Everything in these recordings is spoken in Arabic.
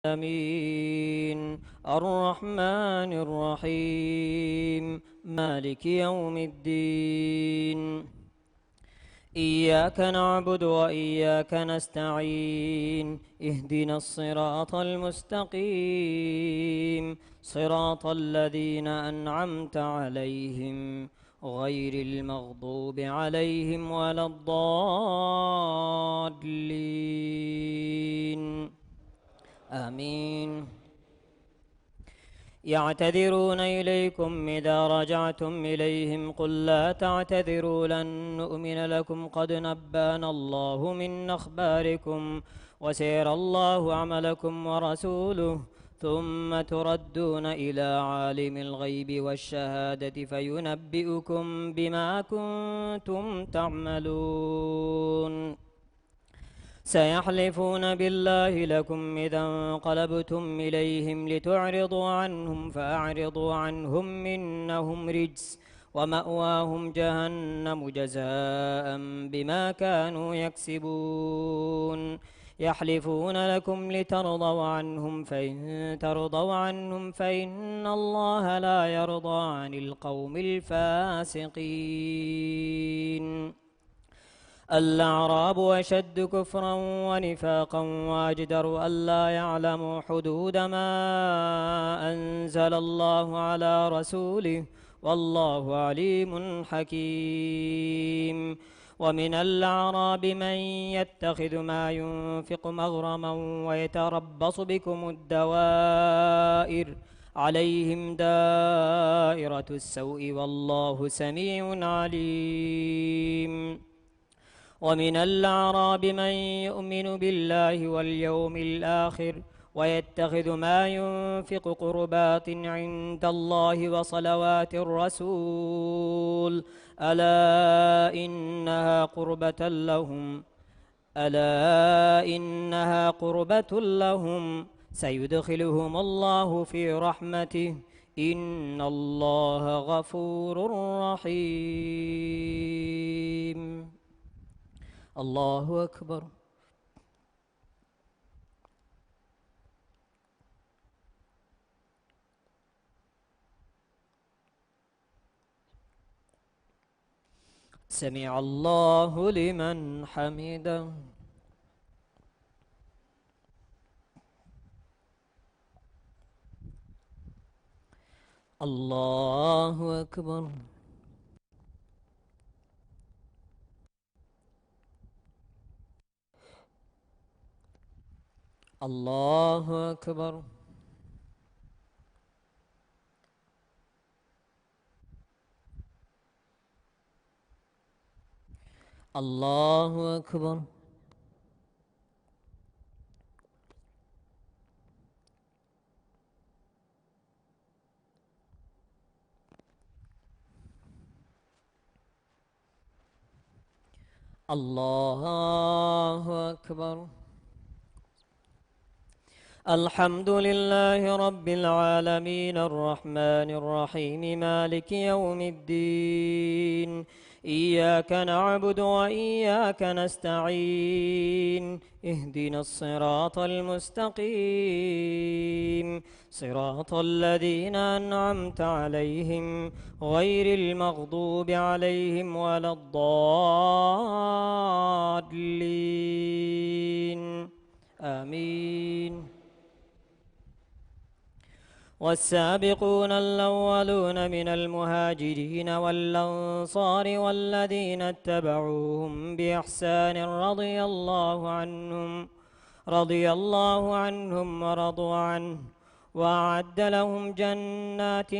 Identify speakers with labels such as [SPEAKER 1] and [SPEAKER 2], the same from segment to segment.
[SPEAKER 1] العالمين الرحمن الرحيم مالك يوم الدين إياك نعبد وإياك نستعين اهدنا الصراط المستقيم صراط الذين أنعمت عليهم غير المغضوب عليهم ولا الضالين آمين. يعتذرون إليكم إذا رجعتم إليهم قل لا تعتذروا لن نؤمن لكم قد نبأنا الله من أخباركم وسيرى الله عملكم ورسوله ثم تردون إلى عالم الغيب والشهادة فينبئكم بما كنتم تعملون. سيحلفون بالله لكم إذا انقلبتم إليهم لتعرضوا عنهم فأعرضوا عنهم إنهم رجس ومأواهم جهنم جزاء بما كانوا يكسبون. يحلفون لكم لترضوا عنهم فإن ترضوا عنهم فإن الله لا يرضى عن القوم الفاسقين. الأعراب أشد كفرا ونفاقا وأجدر ألا يعلموا حدود ما أنزل الله على رسوله والله عليم حكيم. ومن الأعراب من يتخذ ما ينفق مغرما ويتربص بكم الدوائر عليهم دائرة السوء والله سميع عليم. ومن الأعراب من يؤمن بالله واليوم الآخر ويتخذ ما ينفق قربات عند الله وصلوات الرسول ألا إنها قربة لهم سيدخلهم الله في رحمته إن الله غفور رحيم. الله أكبر. سمع الله لمن حمده. الله أكبر. الله أكبر. الله أكبر. الله أكبر. الحمد لله رب العالمين الرحمن الرحيم مالك يوم الدين إياك نعبد وإياك نستعين اهدنا الصراط المستقيم صراط الذين أنعمت عليهم غير المغضوب عليهم ولا الضالين آمين. والسابقون الأولون من المهاجرين والأنصار والذين اتبعوهم بإحسان رضي الله عنهم ورضوا عنه وأعد لهم جنات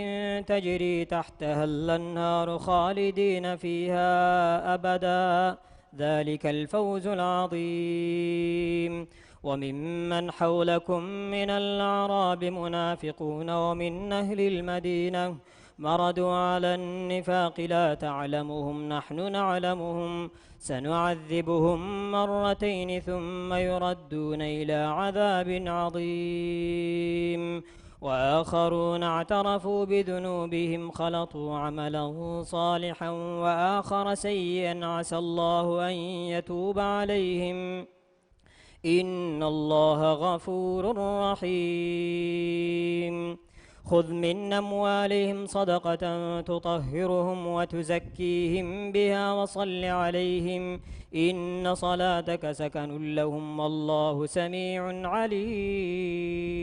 [SPEAKER 1] تجري تحتها الأنهار خالدين فيها أبدا ذلك الفوز العظيم. وممن حولكم من الأعراب منافقون ومن أهل المدينة مردوا على النفاق لا تعلمهم نحن نعلمهم سنعذبهم مرتين ثم يردون إلى عذاب عظيم. وآخرون اعترفوا بذنوبهم خلطوا عملا صالحا وآخر سيئا عسى الله أن يتوب عليهم إن الله غفور رحيم خذ من أموالهم صدقة تطهرهم وتزكيهم بها وصل عليهم إن صلاتك سكن لهم والله سميع عليم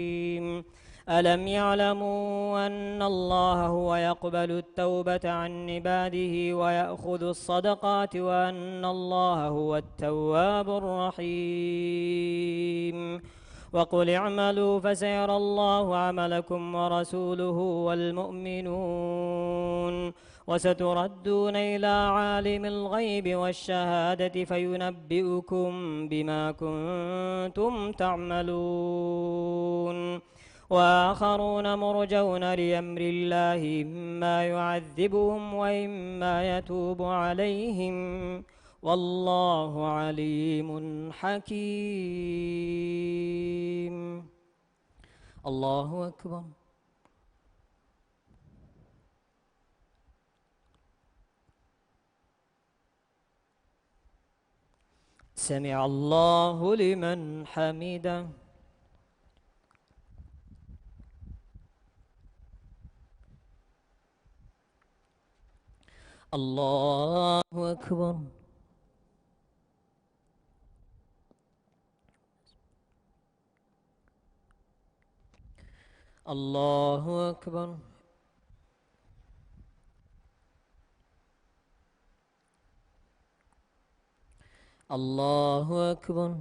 [SPEAKER 1] ألم يعلموا أن الله هو يقبل التوبة عن عباده ويأخذ الصدقات وأن الله هو التواب الرحيم وقل اعملوا فسيرى الله عملكم ورسوله والمؤمنون وستردون إلى عالم الغيب والشهادة فينبئكم بما كنتم تعملون وآخرون مرجون لأمر الله إما يعذبهم وإما يتوب عليهم والله عليم حكيم الله أكبر سمع الله لمن حمده الله أكبر الله أكبر الله أكبر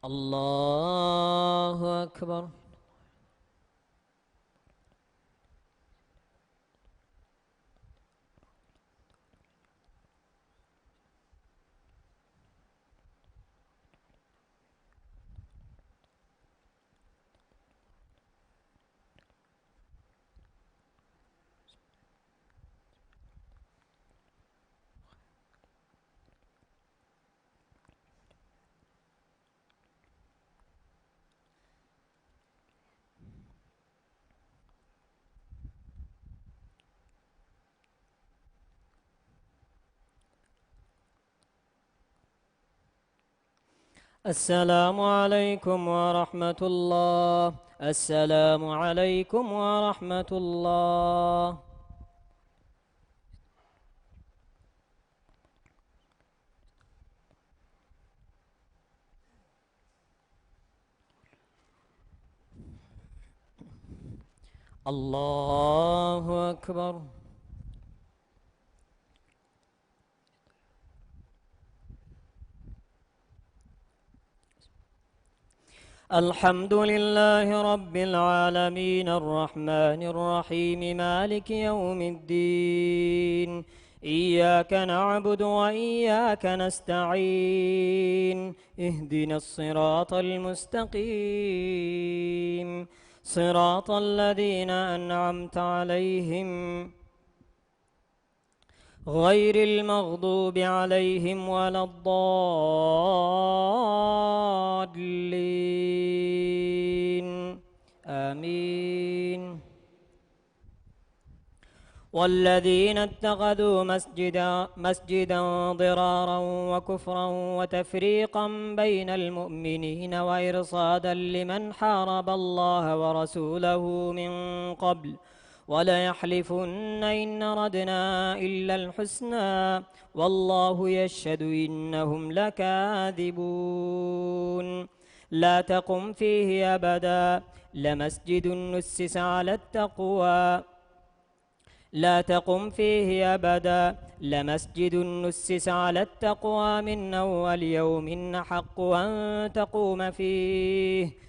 [SPEAKER 1] الله أكبر السلام عليكم ورحمة الله السلام عليكم ورحمة الله الله أكبر الحمد لله رب العالمين الرحمن الرحيم مالك يوم الدين إياك نعبد وإياك نستعين اهدنا الصراط المستقيم صراط الذين أنعمت عليهم غير المغضوب عليهم ولا الضالين آمين والذين اتخذوا مسجدا ضرارا وكفرا وتفريقا بين المؤمنين وإرصادا لمن حارب الله ورسوله من قبل وليحلفن إن أردنا إلا الحسنى والله يشهد إنهم لكاذبون لا تقم فيه أبدا لمسجد نسس على التقوى لا تقم فيه أبدا لمسجد نسس على التقوى من أول يوم حق أن تقوم فيه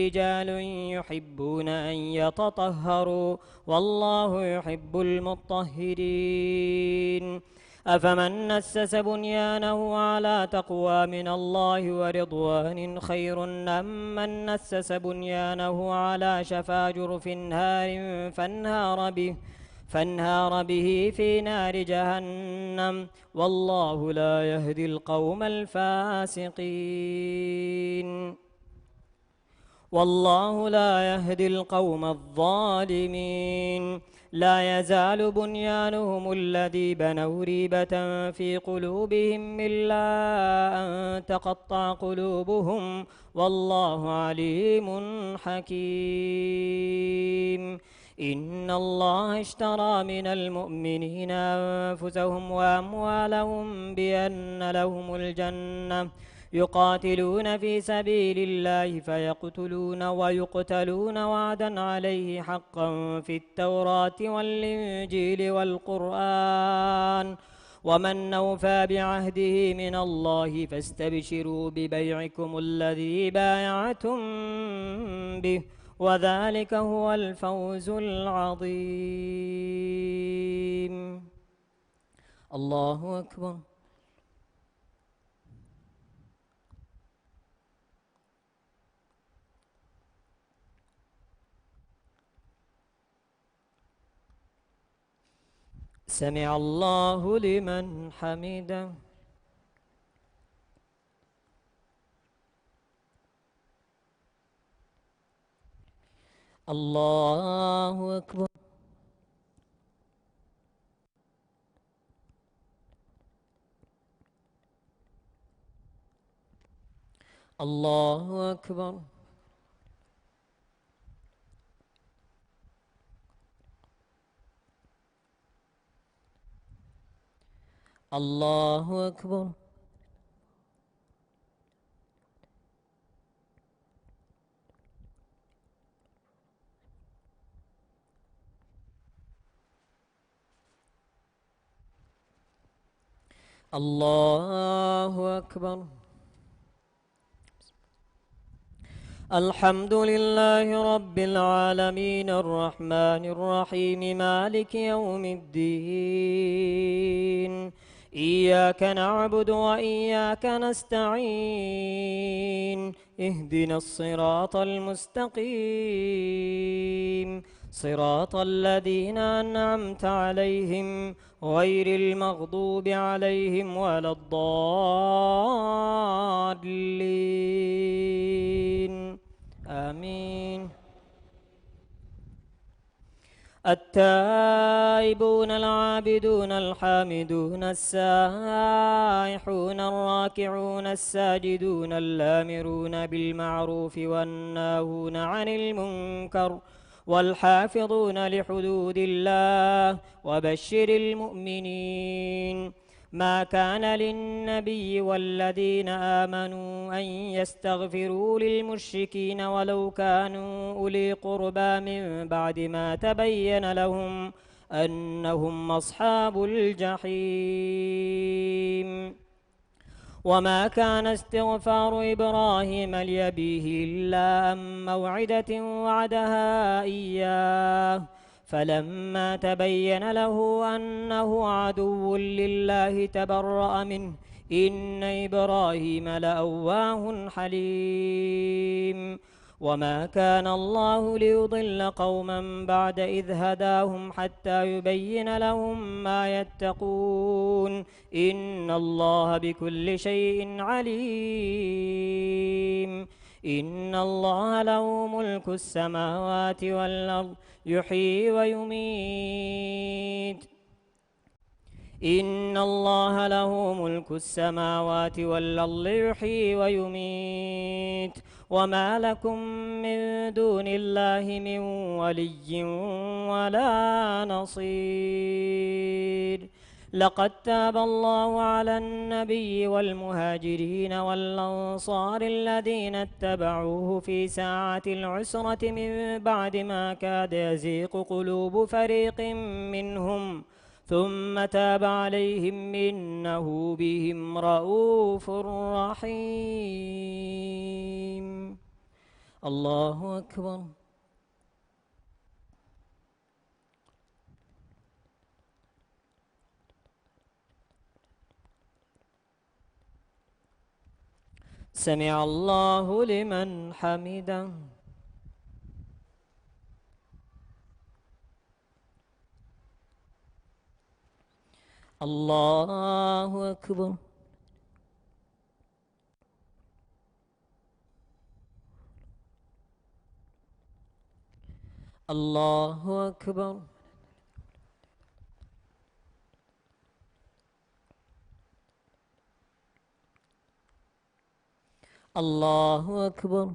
[SPEAKER 1] رجال يحبون أن يتطهروا والله يحب المطهرين أفمن نسس بنيانه على تقوى من الله ورضوان خير أم من نسس بنيانه على شفا جرف نهار فانهار به في نار جهنم والله لا يهدي القوم الفاسقين والله لا يهدي القوم الظالمين لا يزال بنيانهم الذي بنوا ريبة في قلوبهم إلا أن تقطع قلوبهم والله عليم حكيم. إن الله اشترى من المؤمنين أنفسهم وأموالهم بأن لهم الجنة يقاتلون في سبيل الله فيقتلون ويقتلون وعدا عليه حقا في التوراة والإنجيل والقرآن ومن أوفى بعهده من الله فاستبشروا ببيعكم الذي بايعتم به وذلك هو الفوز العظيم. الله أكبر. سمع الله لمن حمده. الله أكبر. الله أكبر. الله أكبر. الله أكبر. الحمد لله رب العالمين الرحمن الرحيم مالك يوم الدين إياك نعبد وإياك نستعين اهدنا الصراط المستقيم صراط الذين أنعمت عليهم غير المغضوب عليهم ولا الضالين آمين. التائبون العابدون الحامدون السائحون الراكعون الساجدون الآمرون بالمعروف والناهون عن المنكر والحافظون لحدود الله وبشر المؤمنين. ما كان للنبي والذين آمنوا أن يستغفروا للمشركين ولو كانوا أولي قربى من بعد ما تبين لهم أنهم أصحاب الجحيم. وما كان استغفار إبراهيم لأبيه إلا عن موعدة وعدها إياه فلما تبين له أنه عدو لله تبرأ منه إن إبراهيم لأواه حليم. وما كان الله ليضل قوما بعد إذ هداهم حتى يبين لهم ما يتقون إن الله بكل شيء عليم. إن الله له ملك السماوات والأرض يحيي ويميت. إن الله له ملك السماوات والأرض يحيي ويميت. وما لكم من دون الله من ولي ولا نصير. لقد تاب الله على النبي والمهاجرين والأنصار الذين اتبعوه في ساعة العسرة من بعد ما كاد يزيغ قلوب فريق منهم ثم تاب عليهم إنه بهم رؤوف رحيم. الله أكبر. سمع الله لمن حمده. الله أكبر. الله أكبر. الله أكبر.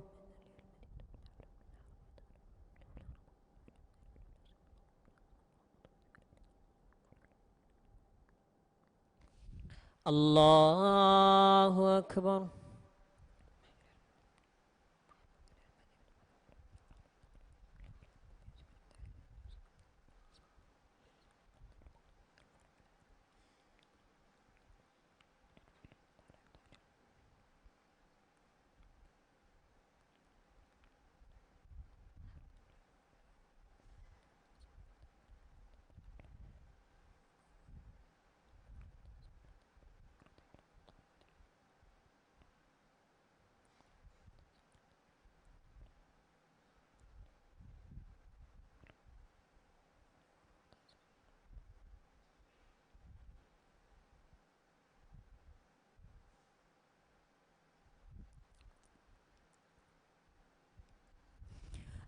[SPEAKER 1] الله أكبر.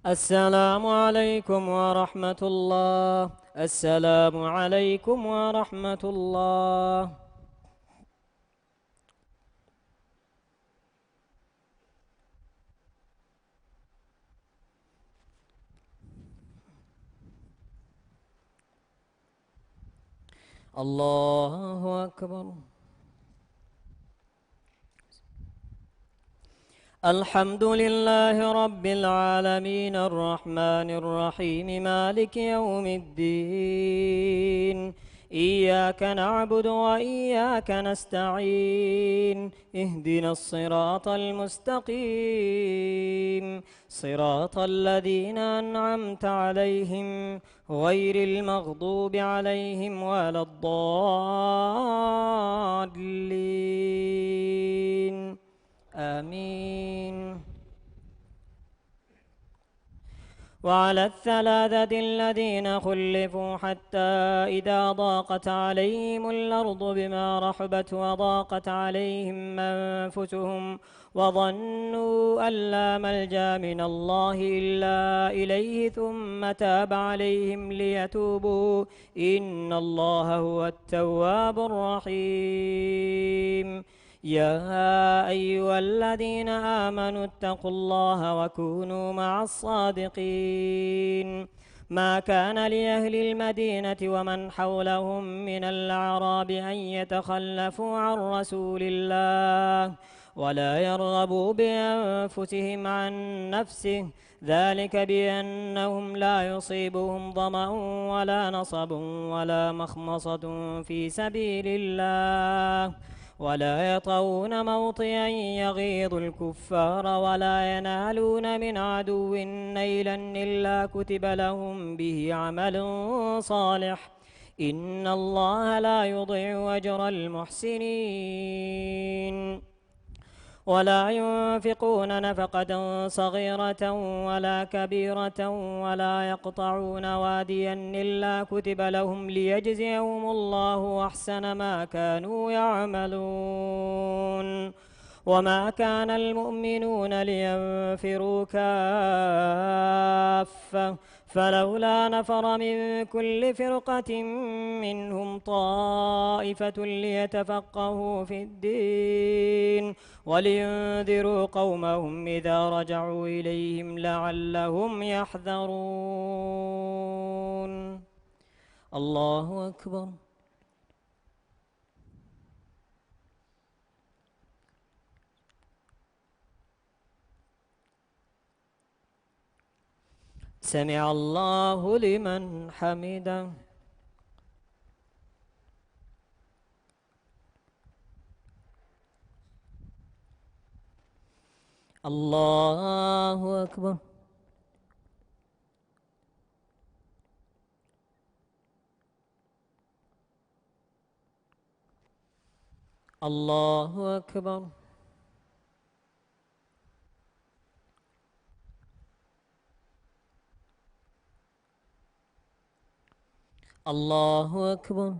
[SPEAKER 1] السلام عليكم ورحمة الله. السلام عليكم ورحمة الله. الله أكبر. الحمد لله رب العالمين الرحمن الرحيم مالك يوم الدين. إياك نعبد وإياك نستعين. اهدنا الصراط المستقيم صراط الذين أنعمت عليهم غير المغضوب عليهم ولا الضالين. آمين. وعلى الثلاثة الذين خلفوا حتى إذا ضاقت عليهم الأرض بما رحبت وضاقت عليهم أنفسهم وظنوا أن لا ملجأ من الله إلا إليه ثم تاب عليهم ليتوبوا إن الله هو التواب الرحيم. يا أيها الذين آمنوا اتقوا الله وكونوا مع الصادقين. ما كان لأهل المدينة ومن حولهم من الأعراب أن يتخلفوا عن رسول الله ولا يرغبوا بأنفسهم عن نفسه ذلك بأنهم لا يصيبهم ظمأ ولا نصب ولا مخمصة في سبيل الله ولا يطؤون موطئا يغيظ الكفار ولا ينالون من عدو نيلا إلا كتب لهم به عمل صالح إن الله لا يضيع أجر المحسنين. ولا ينفقون نفقة صغيرة ولا كبيرة ولا يقطعون واديا إلا كتب لهم ليجزيهم الله أحسن ما كانوا يعملون. وما كان المؤمنون لينفروا كافة فلولا نفر من كل فرقة منهم طائفة ليتفقهوا في الدين ولينذروا قومهم إذا رجعوا إليهم لعلهم يحذرون. الله أكبر. سمع الله لمن حمده. الله أكبر. الله أكبر. الله أكبر.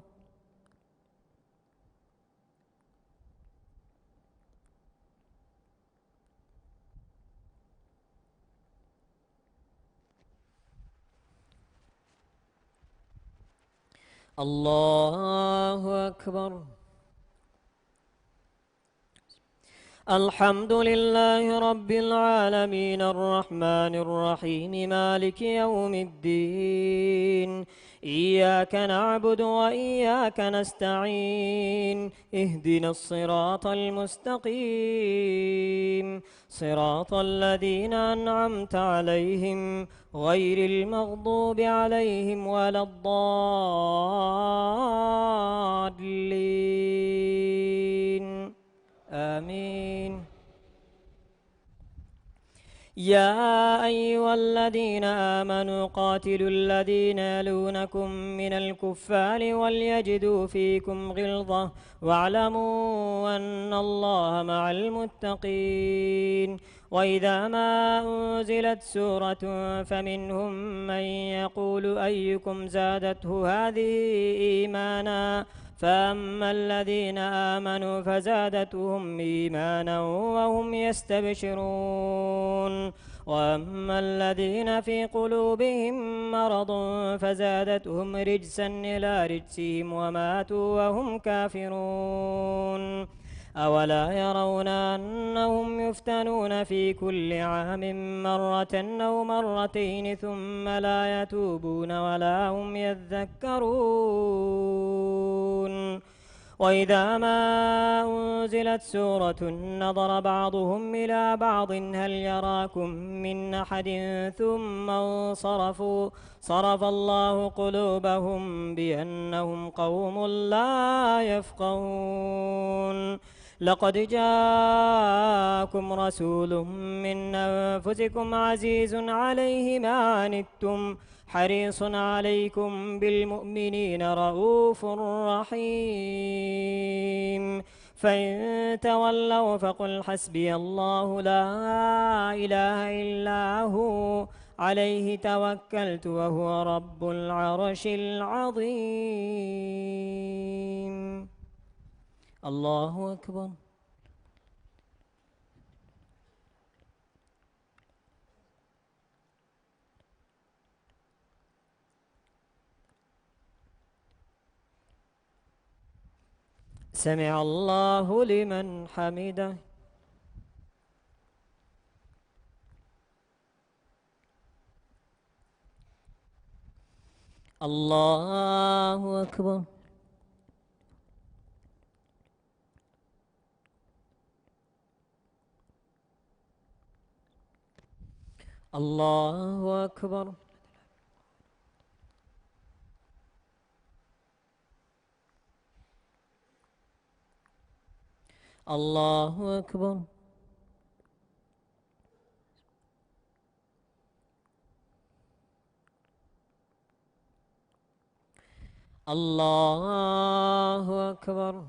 [SPEAKER 1] الله أكبر. الحمد لله رب العالمين الرحمن الرحيم مالك يوم الدين إياك نعبد وإياك نستعين اهدنا الصراط المستقيم صراط الذين أنعمت عليهم غير المغضوب عليهم ولا الضالين آمين. يا أيها الذين آمنوا قاتلوا الذين يلونكم من الكفار وليجدوا فيكم غلظة واعلموا أن الله مع المتقين. وإذا ما أنزلت سورة فمنهم من يقول أيكم زادته هذه إيمانا فأما الذين آمنوا فزادتهم إيمانا وهم يستبشرون وأما الذين في قلوبهم مرض فزادتهم رجسا إلى رجسهم وماتوا وهم كافرون. أولا يرون أنهم يفتنون في كل عام مرة أو مرتين ثم لا يتوبون ولا هم يذكرون. وإذا ما أنزلت سورة نظر بعضهم إلى بعض هل يراكم من أحد ثم انصرفوا صرف الله قلوبهم بأنهم قوم لا يفقهون. لقد جاءكم رسول من أنفسكم عزيز عليه ما عنتم حريص عليكم بالمؤمنين رؤوف رحيم. فإن تولوا فقل حسبي الله لا إله إلا هو عليه توكلت وهو رب العرش العظيم. الله أكبر. سمع الله لمن حمده. الله أكبر. الله أكبر. الله أكبر. الله أكبر.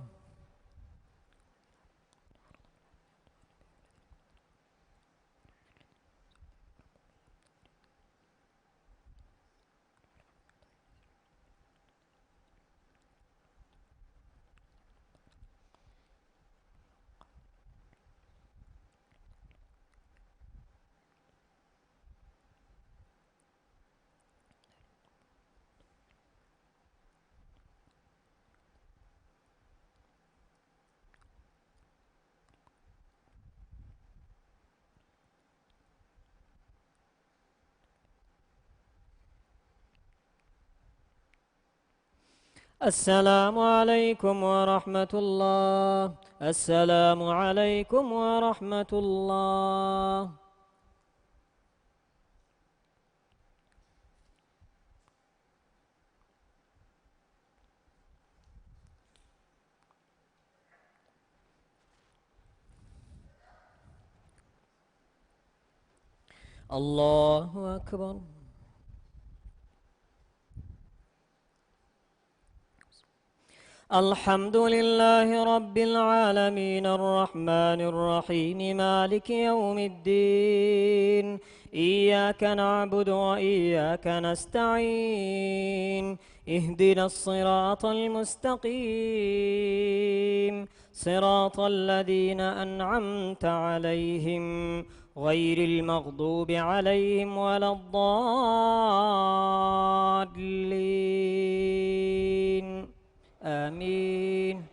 [SPEAKER 1] السلام عليكم ورحمة الله. السلام عليكم ورحمة الله. الله أكبر. الحمد لله رب العالمين الرحمن الرحيم مالك يوم الدين إياك نعبد وإياك نستعين اهدنا الصراط المستقيم صراط الذين أنعمت عليهم غير المغضوب عليهم ولا الضالين آمين.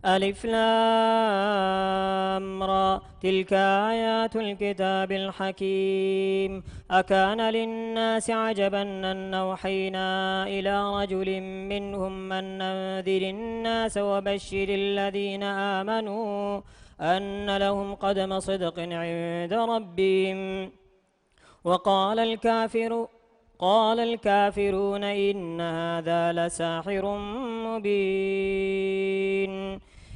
[SPEAKER 1] ألف لام را تلك آيات الكتاب الحكيم أكان للناس عجبا أن أوحينا إلى رجل منهم من أنذر الناس وبشر الذين آمنوا أن لهم قدم صدق عند ربهم قال الكافرون إن هذا لساحر مبين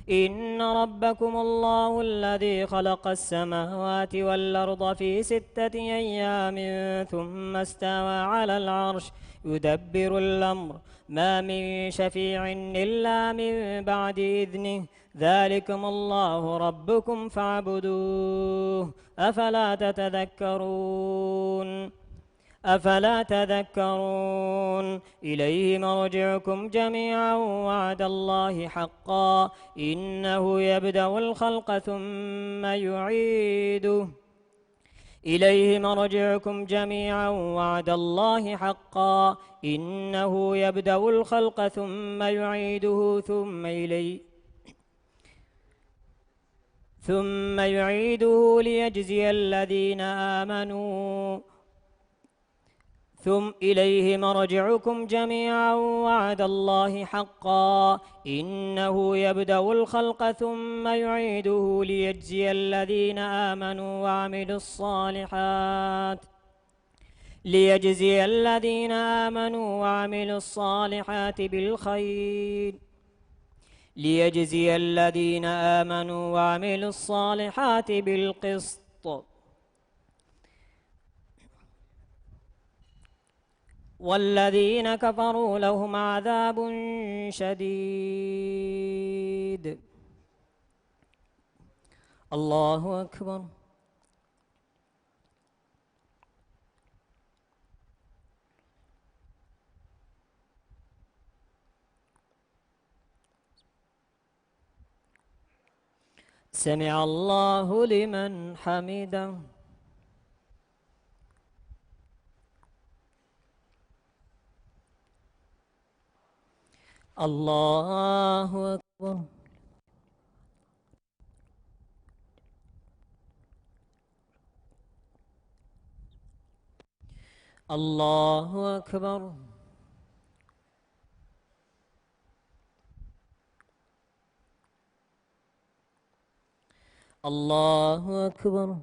[SPEAKER 1] إن ربكم الله الذي خلق السماوات والأرض في 6 أيام ثم استوى على العرش يدبر الأمر ما من شفيع إلا من بعد إذنه ذلكم الله ربكم فاعبدوه أفلا تذكرون إليه مرجعكم جميعا وعد الله حقا إنه يبدأ الخلق ثم يعيده إليه مرجعكم جميعا وعد الله حقا إنه يبدأ الخلق ثم يعيده ثم يعيده ليجزي الذين آمنوا إليه مرجعكم جميعا وعد الله حقا إنه يبدأ الخلق ثم يعيده ليجزي الذين آمنوا وعملوا الصالحات بالقسط والذين كفروا لهم عذاب شديد. الله أكبر. سمع الله لمن حمده. الله أكبر. الله أكبر. الله أكبر.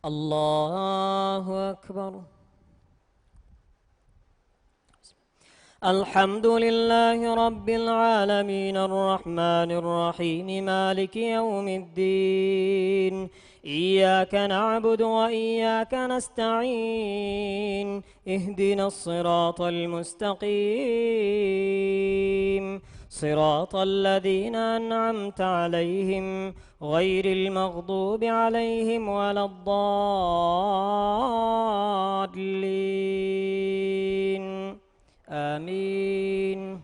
[SPEAKER 1] الله أكبر. الحمد لله رب العالمين الرحمن الرحيم مالك يوم الدين إياك نعبد وإياك نستعين اهدنا الصراط المستقيم صراط الذين أنعمت عليهم غير المغضوب عليهم ولا الضالين آمين.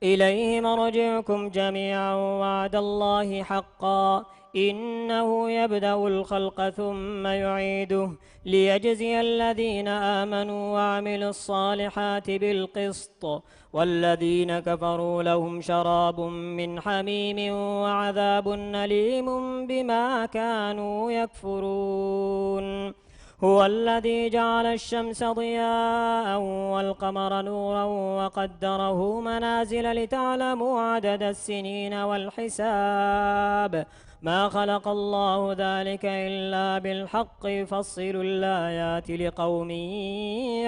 [SPEAKER 1] إليه مرجعكم جميعا وعد الله حقا إنه يبدأ الخلق ثم يعيده ليجزي الذين آمنوا وعملوا الصالحات بالقسط والذين كفروا لهم شراب من حميم وعذاب أليم بما كانوا يكفرون. هو الذي جعل الشمس ضياء والقمر نورا وقدره منازل لتعلموا عدد السنين والحساب ما خلق الله ذلك إلا بالحق يفصل الآيات لقوم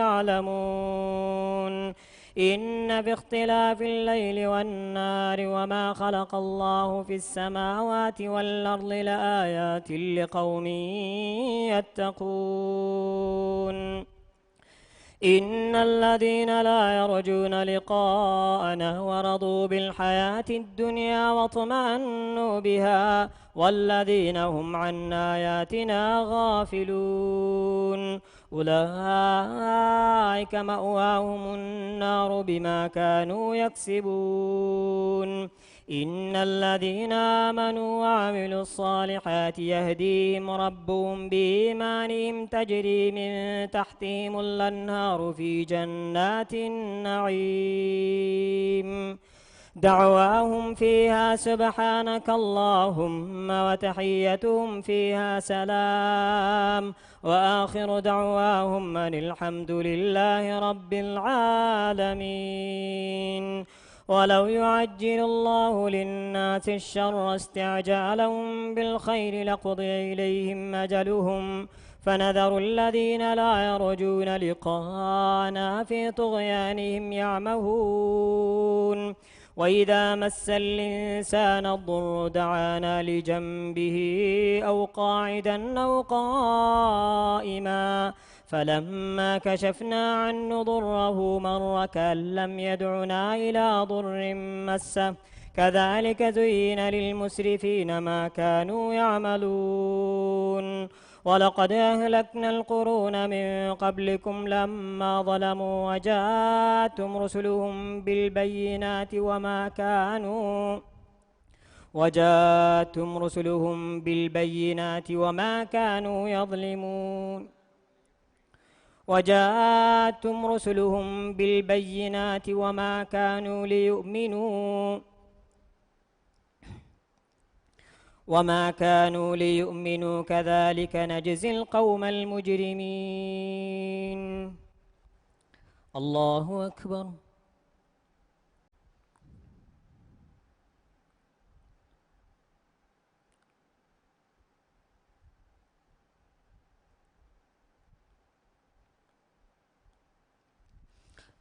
[SPEAKER 1] يعلمون. إن في اختلاف الليل والنهار وما خلق الله في السماوات والأرض لآيات لقوم يتقون. إن الذين لا يرجون لقاءنا ورضوا بالحياة الدنيا واطمأنوا بها والذين هم عن آياتنا غافلون أولئك مأواهم النار بما كانوا يكسبون إن الذين آمنوا وعملوا الصالحات يهديهم ربهم بإيمانهم تجري من تحتهم الأنهار في جنات النعيم دعواهم فيها سبحانك اللهم وتحيتهم فيها سلام وآخر دعواهم أن الحمد لله رب العالمين ولو يعجل الله للناس الشر استعجالهم بالخير لقضي إليهم أجلهم فنذر الذين لا يرجون لقاءنا في طغيانهم يعمهون وإذا مس الإنسان الضر دعانا لجنبه أو قاعدا أو قائما فلما كشفنا عنه ضره مر كأن لم يدعنا إلى ضر مسه كذلك زين للمسرفين ما كانوا يعملون ولقد أهلكنا القرون من قبلكم لما ظلموا وجاءتهم رسلهم بالبينات وما كانوا يظلمون وجاءتهم رسلهم بالبينات وما كانوا ليؤمنوا كذلك نجزي القوم المجرمين الله أكبر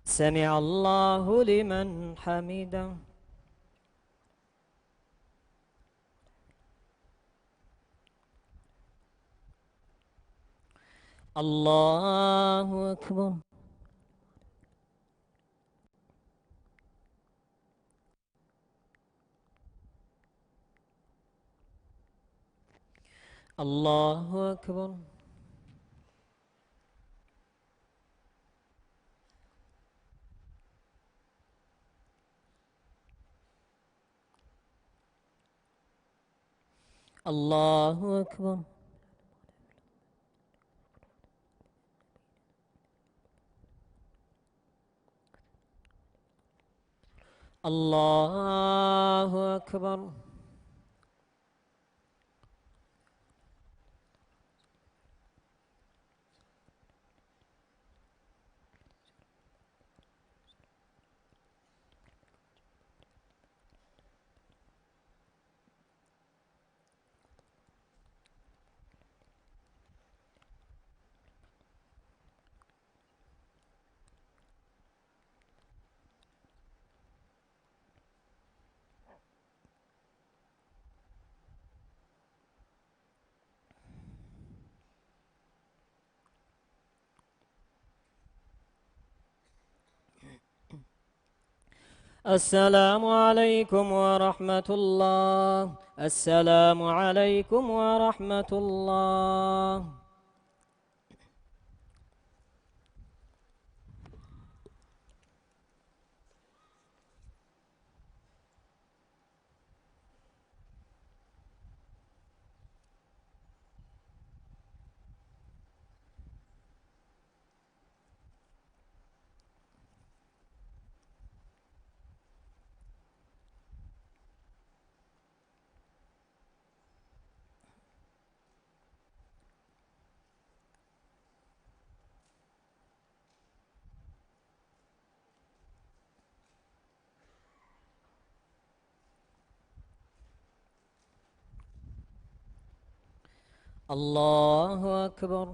[SPEAKER 1] سمع الله لمن حمده الله أكبر الله أكبر الله أكبر الله أكبر السلام عليكم ورحمة الله السلام عليكم ورحمة الله الله أكبر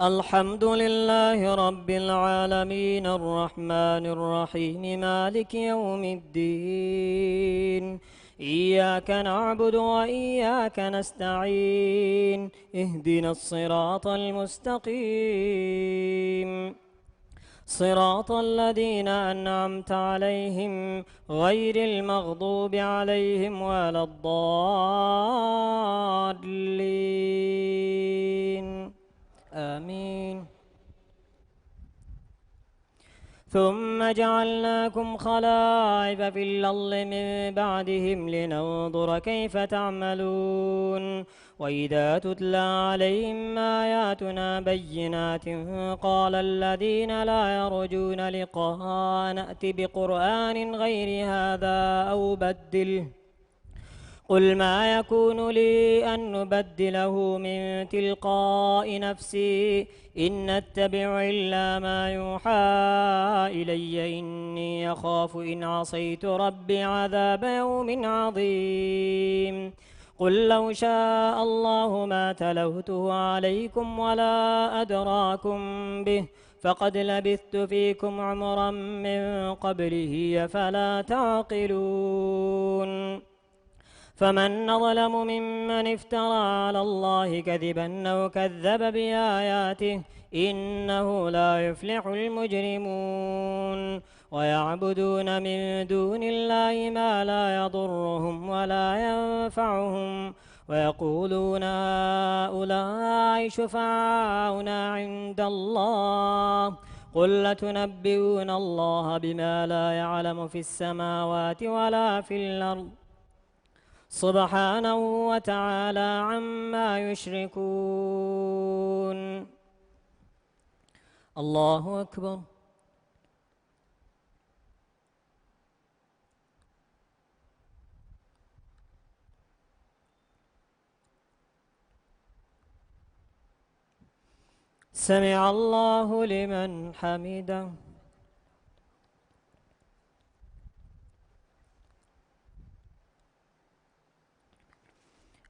[SPEAKER 1] الحمد لله رب العالمين الرحمن الرحيم مالك يوم الدين إياك نعبد وإياك نستعين اهدنا الصراط المستقيم صراط الذين أنعمت عليهم غير المغضوب عليهم ولا الضالين آمين. ثم جعلناكم خلائف في الأرض من بعدهم لننظر كيف تعملون وإذا تتلى عليهم آياتنا بينات قال الذين لا يرجون لقاء نأت بقرآن غير هذا أو بدله قل ما يكون لي أن نبدله من تلقاء نفسي إن أتبع إلا ما يوحى إلي إني أخاف إن عصيت ربي عذاب يوم عظيم قل لو شاء الله ما تلوته عليكم ولا أدراكم به فقد لبثت فيكم عمرا من قبله فلا تعقلون فمن أظلم ممن افترى على الله كذبا أو كذب بآياته إنه لا يفلح المجرمون ويعبدون من دون الله ما لا يضرهم ولا ينفعهم ويقولون هؤلاء شفعاؤنا عند الله قل لتنبئون الله بما لا يعلم في السماوات ولا في الأرض سبحانه وتعالى عما يشركون. الله أكبر. سمع الله لمن حمده.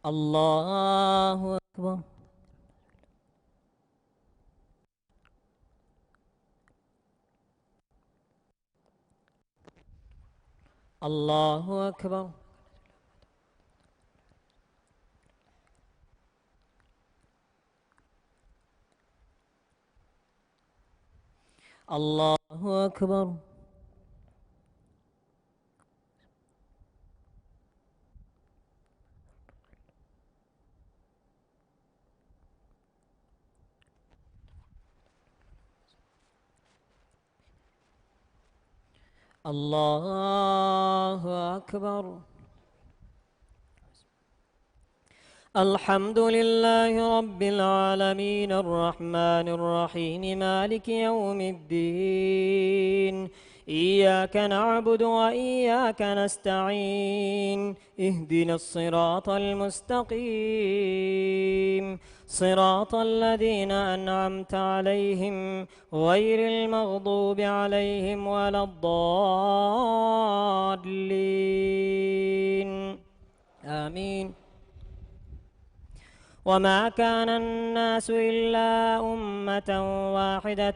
[SPEAKER 1] الله أكبر. الله أكبر. الله أكبر. الله أكبر. الحمد لله رب العالمين الرحمن الرحيم مالك يوم الدين إياك نعبد وإياك نستعين اهدنا الصراط المستقيم صراط الذين أنعمت عليهم غير المغضوب عليهم ولا الضالين آمين. وما كان الناس إلا أمة واحدة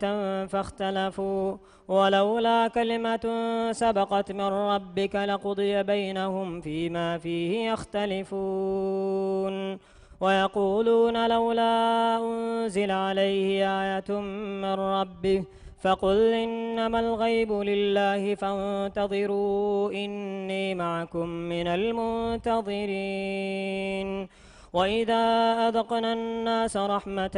[SPEAKER 1] فاختلفوا ولولا كلمة سبقت من ربك لقضي بينهم فيما فيه يختلفون ويقولون لولا أنزل عليه آية من ربه فقل إنما الغيب لله فانتظروا إني معكم من المنتظرين وإذا أذقنا الناس رحمة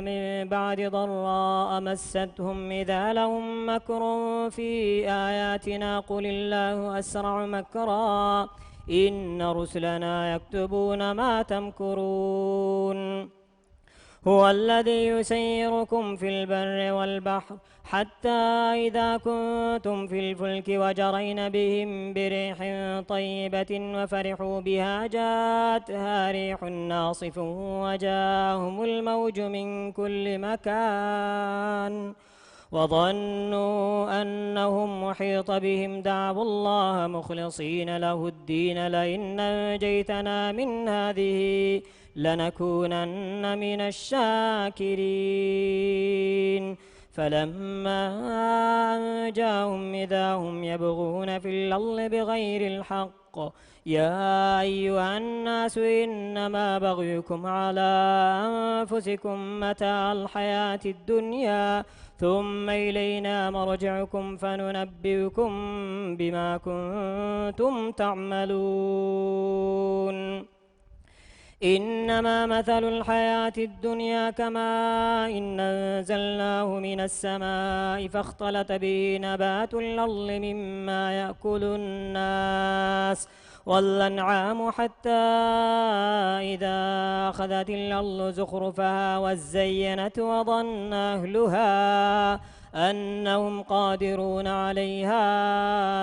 [SPEAKER 1] من بعد ضراء مستهم إذا لهم مكر في آياتنا قل الله أسرع مكرا إن رسلنا يكتبون ما تمكرون هو الذي يسيركم في البر والبحر حتى إذا كنتم في الفلك وجرين بهم بريح طيبة وفرحوا بها جاءتها ريح ناصف وجاءهم الموج من كل مكان وظنوا أنهم محيط بهم دعوا الله مخلصين له الدين لئن نجيتنا من هذه لنكونن من الشاكرين فلما أنجاهم إذا هم يبغون في الأرض بغير الحق يا أيها الناس إنما بغيكم على أنفسكم متاع الحياة الدنيا ثم إلينا مرجعكم فننبئكم بما كنتم تعملون إنما مثل الحياة الدنيا كماء إن أنزلناه من السماء فاختلط به نبات الأرض مما يأكل الناس والأنعام حتى إذا أخذت الأرض زخرفها وزينت وظن أهلها أنهم قادرون عليها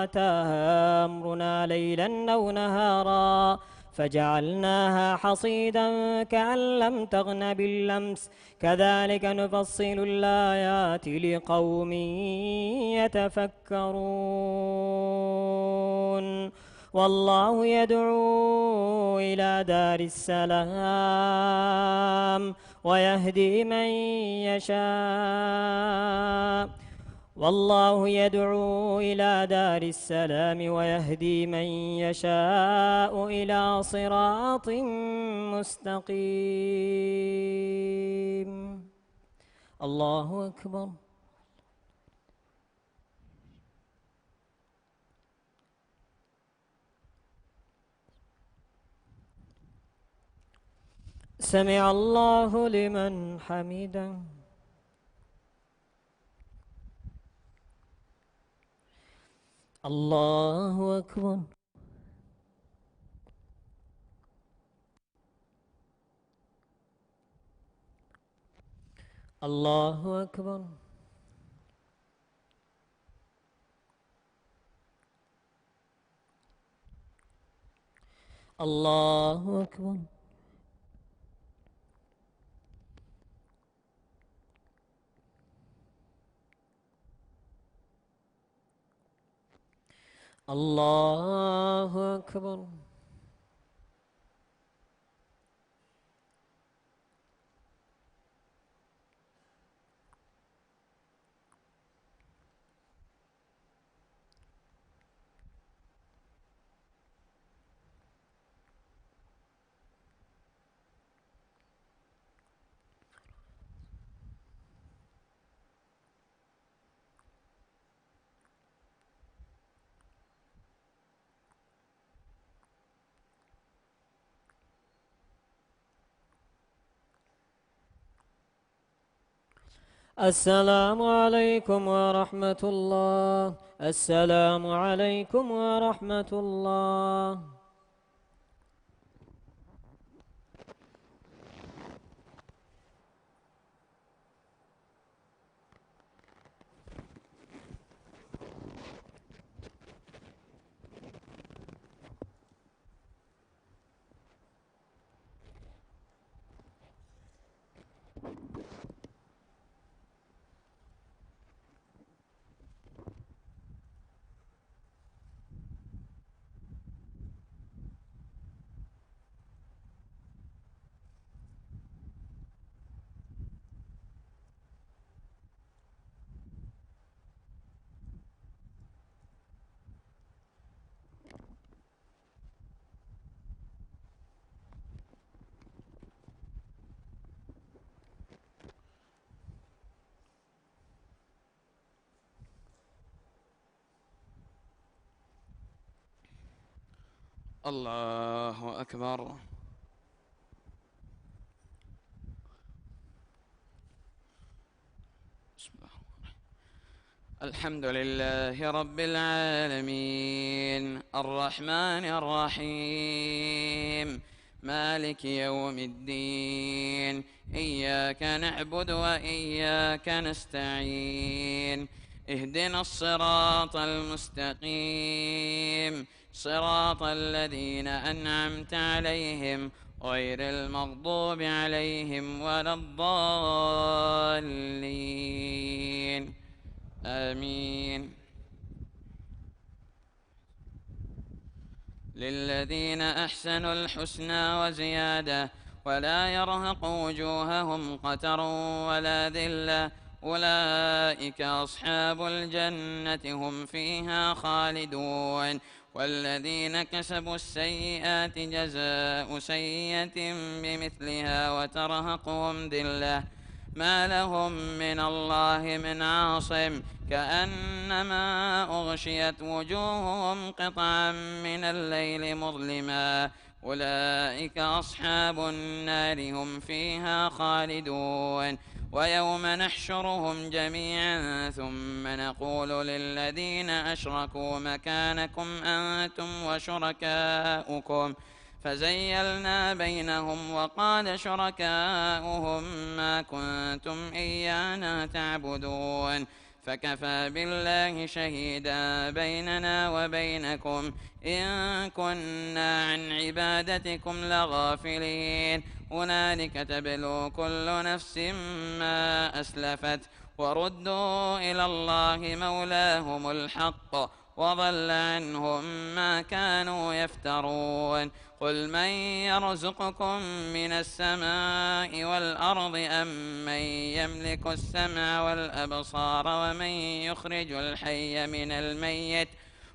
[SPEAKER 1] أتاها أمرنا ليلا أو نهارا فجعلناها حصيدا كأن لم تغن بالأمس كذلك نفصل الآيات لقوم يتفكرون والله يدعو إلى دار السلام ويهدي من يشاء والله يدعو إلى دار السلام ويهدي من يشاء إلى صراط مستقيم الله أكبر سمع الله لمن حمده الله أكبر الله أكبر الله أكبر الله أكبر السلام عليكم ورحمة الله السلام عليكم ورحمة الله
[SPEAKER 2] الله أكبر. بسم الله. الحمد لله رب العالمين الرحمن الرحيم مالك يوم الدين إياك نعبد وإياك نستعين اهدنا الصراط المستقيم صراط الذين أنعمت عليهم غير المغضوب عليهم ولا الضالين آمين. للذين أحسنوا الحسنى وزيادة ولا يرهق وجوههم قتر ولا ذلة أولئك أصحاب الجنة هم فيها خالدون. والذين كسبوا السيئات جزاء سيئة بمثلها وترهقهم ذلة ما لهم من الله من عاصم كأنما أغشيت وجوههم قطعا من الليل مظلما أولئك أصحاب النار هم فيها خالدون. ويوم نحشرهم جميعا ثم نقول للذين أشركوا مكانكم أنتم وشركاؤكم فزيلنا بينهم وقال شركاؤهم ما كنتم إيانا تعبدون فكفى بالله شهيدا بيننا وبينكم إن كنا عن عبادتكم لغافلين. هنالك تبلو كل نفس ما أسلفت وردوا إلى الله مولاهم الحق وضل عنهم ما كانوا يفترون. قل من يرزقكم من السماء والأرض أم من يملك السمع والأبصار ومن يخرج الحي من الميت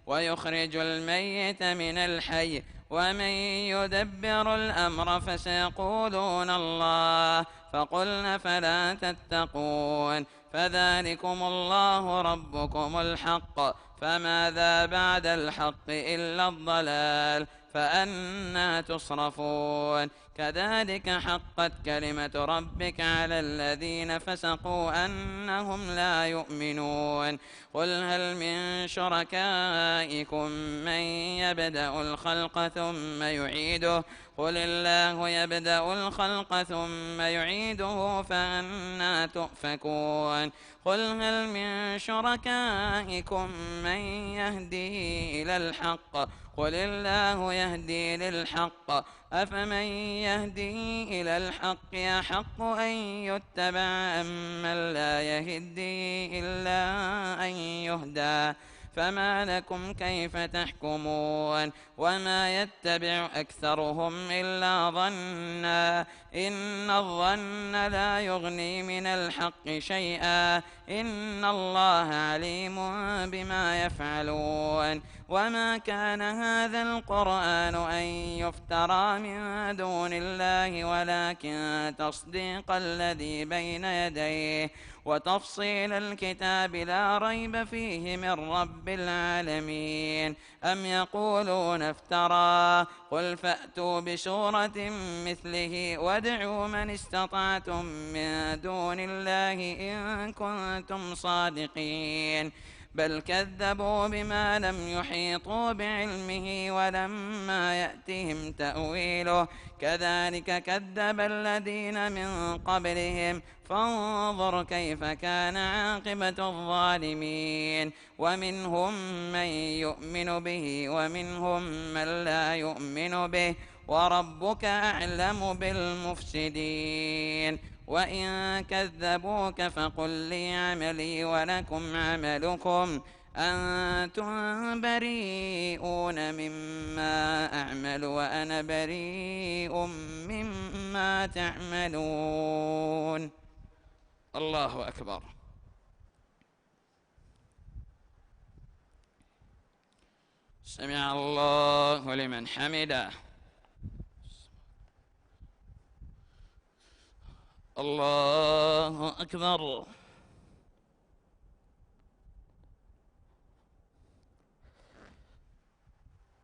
[SPEAKER 2] ويخرج الميت من الحي ومن يدبر الأمر فسيقولون الله فقلن فلا تتقون فذلكم الله ربكم الحق فماذا بعد الحق إلا الضلال فأنى تصرفون. كذلك حقت كلمة ربك على الذين فسقوا أنهم لا يؤمنون. قل هل من شركائكم من يبدأ الخلق ثم يعيده قل الله يبدأ الخلق ثم يعيده فأنى تؤفكون. قل هل من شركائكم من يهدي إلى الحق قل الله يهدي للحق أفمن يهدي إلى الحق يحق أن يتبع أمن لا يهدي إلا أن يهدى فما لكم كيف تحكمون. وما يتبع أكثرهم إلا ظنا إن الظن لا يغني من الحق شيئا إن الله عليم بما يفعلون. وما كان هذا القرآن أن يفترى من دون الله ولكن تصديق الذي بين يديه وتفصيل الكتاب لا ريب فيه من رب العالمين. أم يقولون افترى قل فأتوا بسورة مثله وادعوا من استطعتم من دون الله إن كنتم صادقين بل كذبوا بما لم يحيطوا بعلمه ولما يأتهم تأويله كذلك كذب الذين من قبلهم فانظر كيف كان عاقبة الظالمين. ومنهم من يؤمن به ومنهم من لا يؤمن به وربك أعلم بالمفسدين. وإن كذبوك فقل لي عملي ولكم عملكم أنتم بريئون مما أعمل وأنا بريء مما تعملون. الله أكبر. سمع الله لمن حمده. الله أكبر.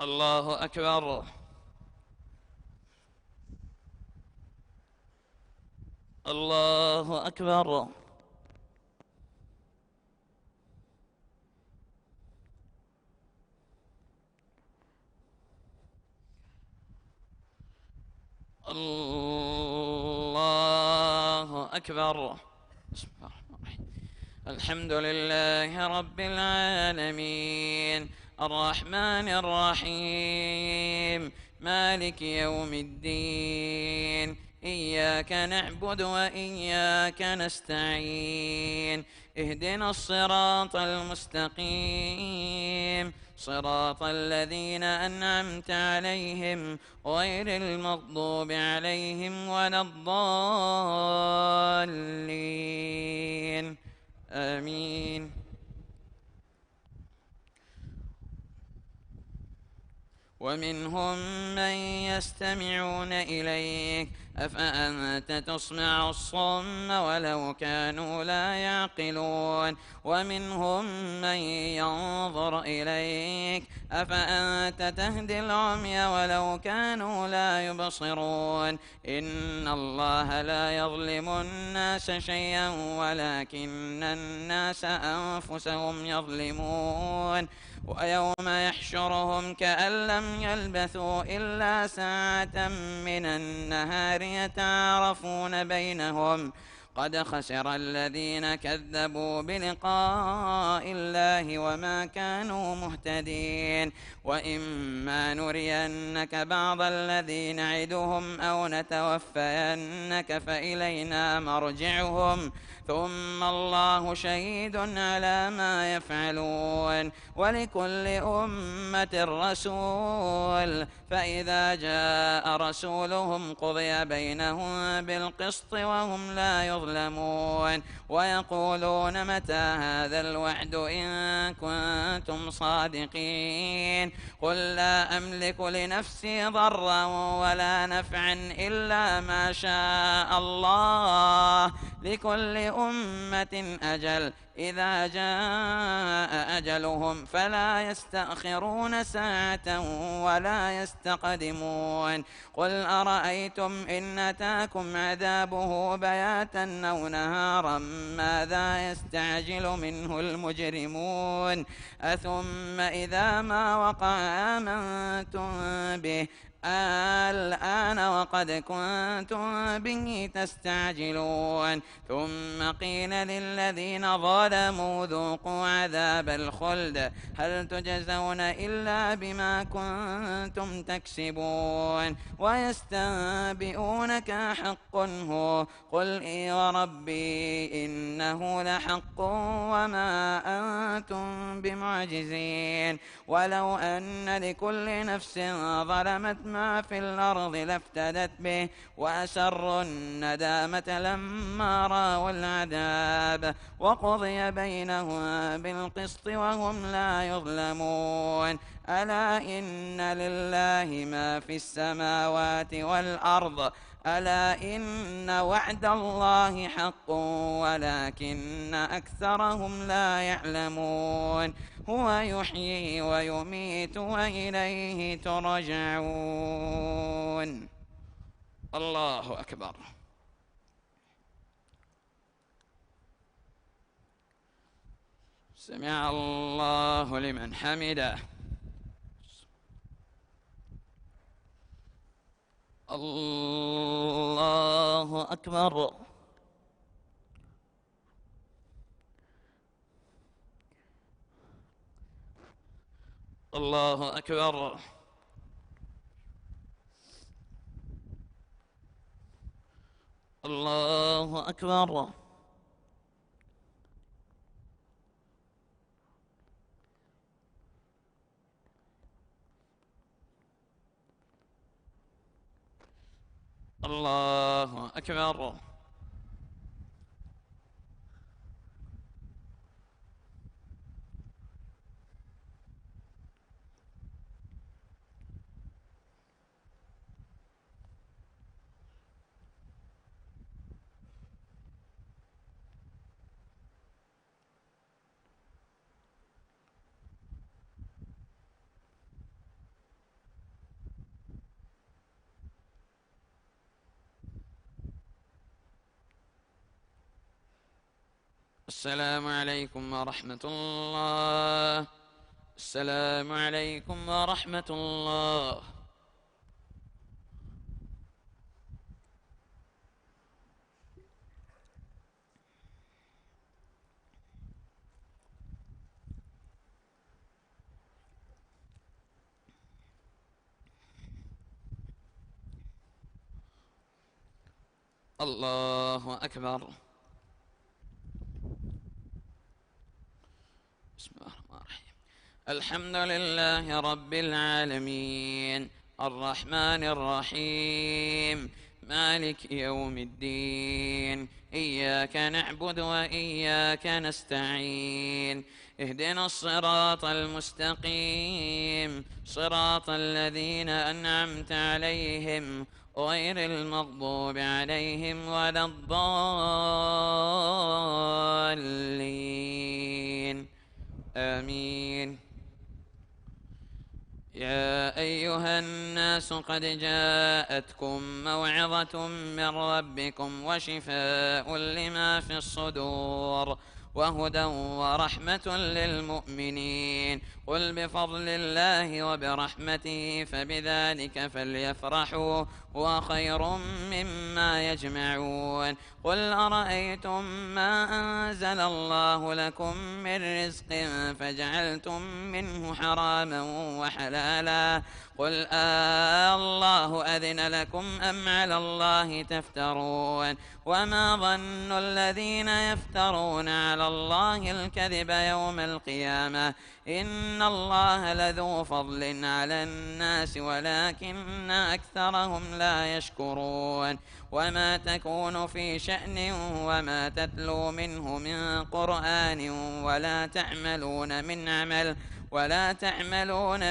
[SPEAKER 2] الله أكبر. الله أكبر. الله أكبر. بسم الله الرحمن الرحيم. الحمد لله رب العالمين الرحمن الرحيم مالك يوم الدين إياك نعبد وإياك نستعين اهدنا الصراط المستقيم صراط الذين أنعمت عليهم غير المغضوب عليهم ولا الضالين آمين. ومنهم من يستمعون إليك أفأنت تسمع الصم ولو كانوا لا يعقلون ومنهم من ينظر إليك أفأنت تهدي العمي ولو كانوا لا يبصرون إن الله لا يظلم الناس شيئا ولكن الناس أنفسهم يظلمون ويوم يحشرهم كأن لم يلبثوا إلا ساعة من النهار يتعارفون بينهم قد خسر الذين كذبوا بلقاء الله وما كانوا مهتدين وإما نرينك بعض الذي نعدهم أو نتوفينك فإلينا مرجعهم ثم الله شهيد على ما يفعلون ولكل أمة رسول فإذا جاء رسولهم قضي بينهم بالقسط وهم لا يظلمون ويقولون متى هذا الوعد إن كنتم صادقين قل لا أملك لنفسي ضرا ولا نفعا إلا ما شاء الله لكل أمة أجل إذا جاء أجلهم فلا يستأخرون ساعة ولا يستقدمون قل أرأيتم إن أتاكم عذابه بياتا أو نهارا ماذا يستعجل منه المجرمون أثم إذا ما وقع آمنتم به الآن وقد كنتم به تستعجلون ثم قيل للذين ظلموا ذوقوا عذاب الخلد هل تجزون إلا بما كنتم تكسبون ويستنبئونك حق هو قل إي وربي إنه لحق وما أنتم بمعجزين ولو أن لكل نفس ظلمت ما في الأرض لافتدت به وأسروا الندامة لما رأوا العذاب وقضي بينهم بالقسط وهم لا يظلمون ألا إن لله ما في السماوات والأرض ألا إن وعد الله حق ولكن أكثرهم لا يعلمون هو يحيي ويميت وإليه ترجعون. الله أكبر. سمع الله لمن حمده. الله أكبر. الله أكبر. الله أكبر. الله أكبر. السلام عليكم ورحمة الله. السلام عليكم ورحمة الله. الله أكبر. بسم الله الرحمن الرحيم. الحمد لله رب العالمين الرحمن الرحيم مالك يوم الدين. إياك نعبد وإياك نستعين. اهدنا الصراط المستقيم، صراط الذين أنعمت عليهم غير المغضوب عليهم ولا الضالين. آمين. يا أيها الناس قد جاءتكم موعظة من ربكم وشفاء لما في الصدور وهدى ورحمة للمؤمنين. قل بفضل الله وبرحمته فبذلك فليفرحوا هو خير مما يجمعون. قل أرأيتم ما أنزل الله لكم من رزق فجعلتم منه حراما وحلالا قل الله أذن لكم أم على الله تفترون. وما ظن الذين يفترون على الله الكذب يوم القيامة إن الله لذو فضل على الناس ولكن أكثرهم لا يشكرون. وما تكون في شأن وما تتلو منه من قرآن ولا تعملون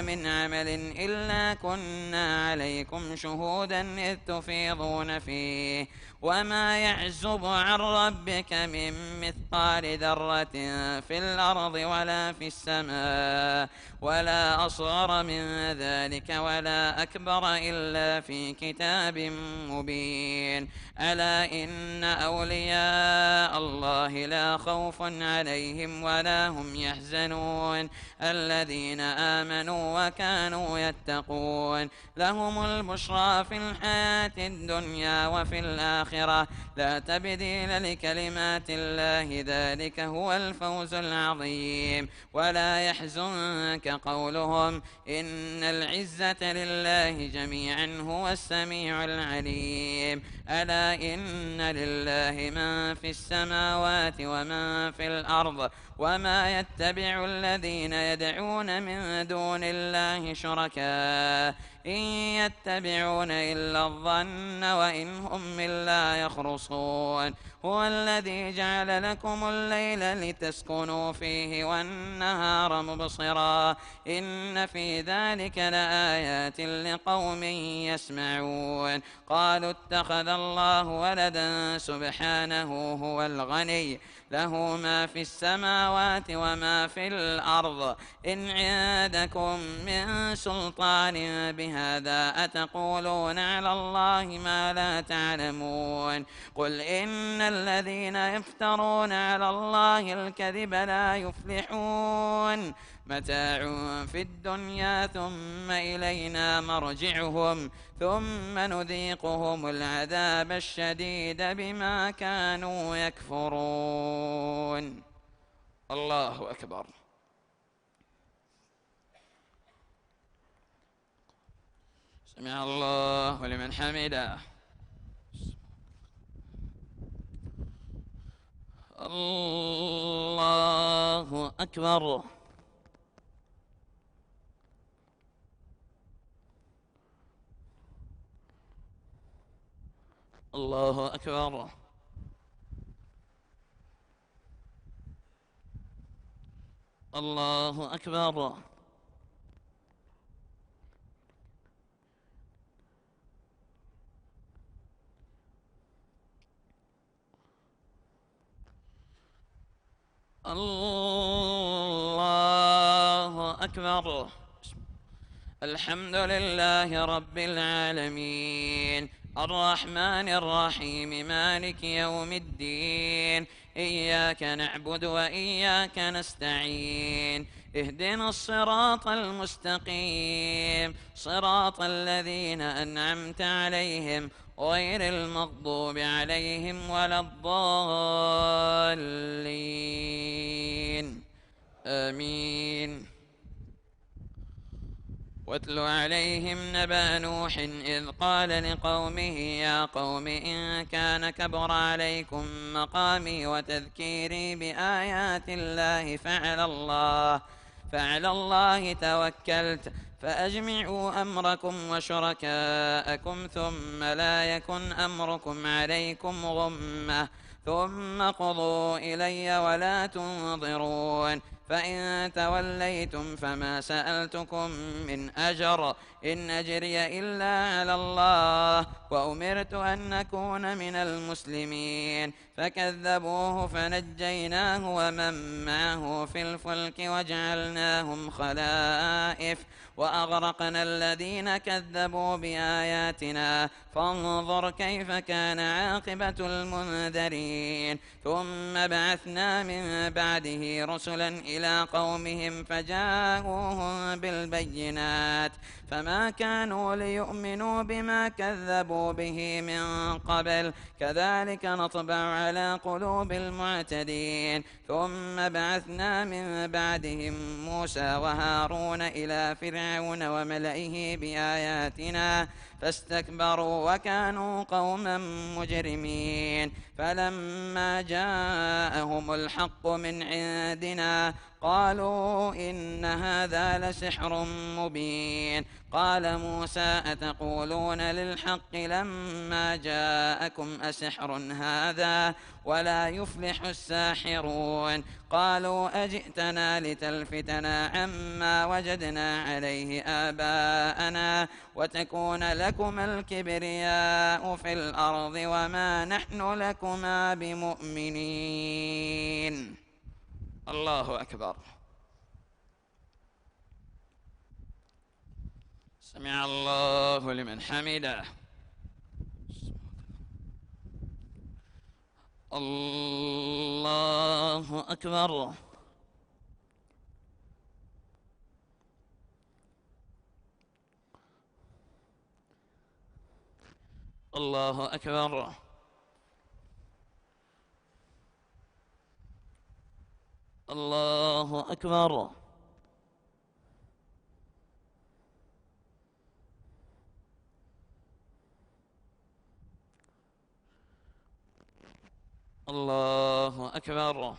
[SPEAKER 2] من عمل إلا كنا عليكم شهودا إذ تفيضون فيه. وما يعزب عن ربك من مثقال ذرة في الأرض ولا في السماء ولا أصغر من ذلك ولا أكبر إلا في كتاب مبين. ألا إن أولياء الله لا خوف عليهم ولا هم يحزنون الذين آمنوا وكانوا يتقون. لهم البشرى في الحياة الدنيا وفي الآخرة لا تبديل لكلمات الله ذلك هو الفوز العظيم. ولا يحزنك قولهم إن العزة لله جميعا هو السميع العليم. ألا إن لله من في السماوات ومن في الأرض وما يتبع الذين يدعون من دون الله شركاء إن يتبعون إلا الظن وإن هم إلا يخرصون. هو الذي جعل لكم الليل لتسكنوا فيه والنهار مبصرا إن في ذلك لآيات لقوم يسمعون. قالوا اتخذ الله ولدا سبحانه هو الغني له ما في السماوات وما في الأرض إن عندكم من سلطان بهذا أتقولون على الله ما لا تعلمون. قل إن الذين يفترون على الله الكذب لا يفلحون. متاع في الدنيا ثم إلينا مرجعهم ثم نذيقهم العذاب الشديد بما كانوا يكفرون. الله أكبر. سمع الله لمن حمده. الله أكبر. الله أكبر. الله أكبر. الله أكبر. الحمد لله رب العالمين الرحمن الرحيم مالك يوم الدين. إياك نعبد وإياك نستعين. اهدنا الصراط المستقيم صراط الذين أنعمت عليهم غير المغضوب عليهم ولا الضالين. آمين. واتل عليهم نبأ نوح إذ قال لقومه يا قوم إن كان كبر عليكم مقامي وتذكيري بآيات الله فعلى الله توكلت فأجمعوا أمركم وشركاءكم ثم لا يكن أمركم عليكم غمة ثم قضوا إلي ولا تنظرون فإن توليتم فما سألتكم من أجر إن أجري إلا على الله وأمرت أن أكون من المسلمين فكذبوه فنجيناه ومن معه في الفلك وجعلناهم خلائف وأغرقنا الذين كذبوا بآياتنا فانظر كيف كان عاقبة المنذرين ثم بعثنا من بعده رسلا إلى قومهم فجاءوهم بالبينات فما كانوا ليؤمنوا بما كذبوا به من قبل كذلك نطبع على قلوب المعتدين ثم بعثنا من بعدهم موسى وهارون إلى فرعون وملئه بآياتنا فاستكبروا وكانوا قوما مجرمين فلما جاءهم الحق من عندنا قالوا إن هذا لسحر مبين قال موسى أتقولون للحق لما جاءكم أسحر هذا ولا يفلح الساحرون قالوا أجئتنا لتلفتنا عما وجدنا عليه آباءنا وتكون لكما الكبرياء في الأرض وما نحن لكما بمؤمنين. الله أكبر. سمع الله لمن حمده. الله أكبر. الله أكبر. الله أكبر. الله أكبر.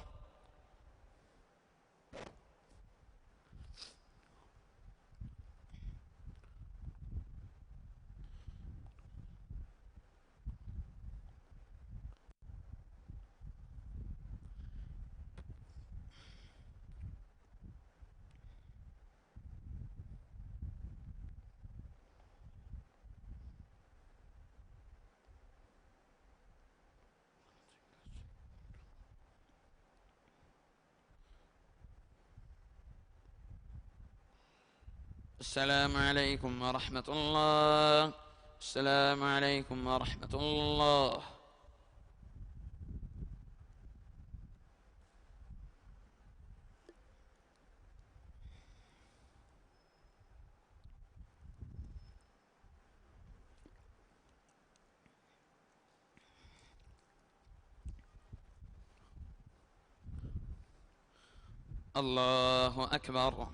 [SPEAKER 2] السلام عليكم ورحمة الله. السلام عليكم ورحمة الله. الله أكبر.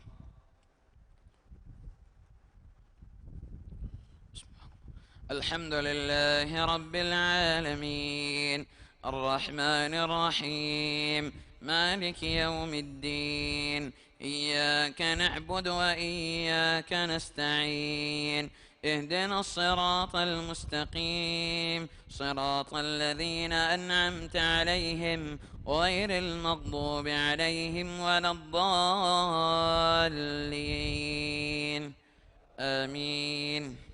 [SPEAKER 2] الحمد لله رب العالمين الرحمن الرحيم مالك يوم الدين إياك نعبد وإياك نستعين اهدنا الصراط المستقيم صراط الذين أنعمت عليهم غير المغضوب عليهم ولا الضالين آمين.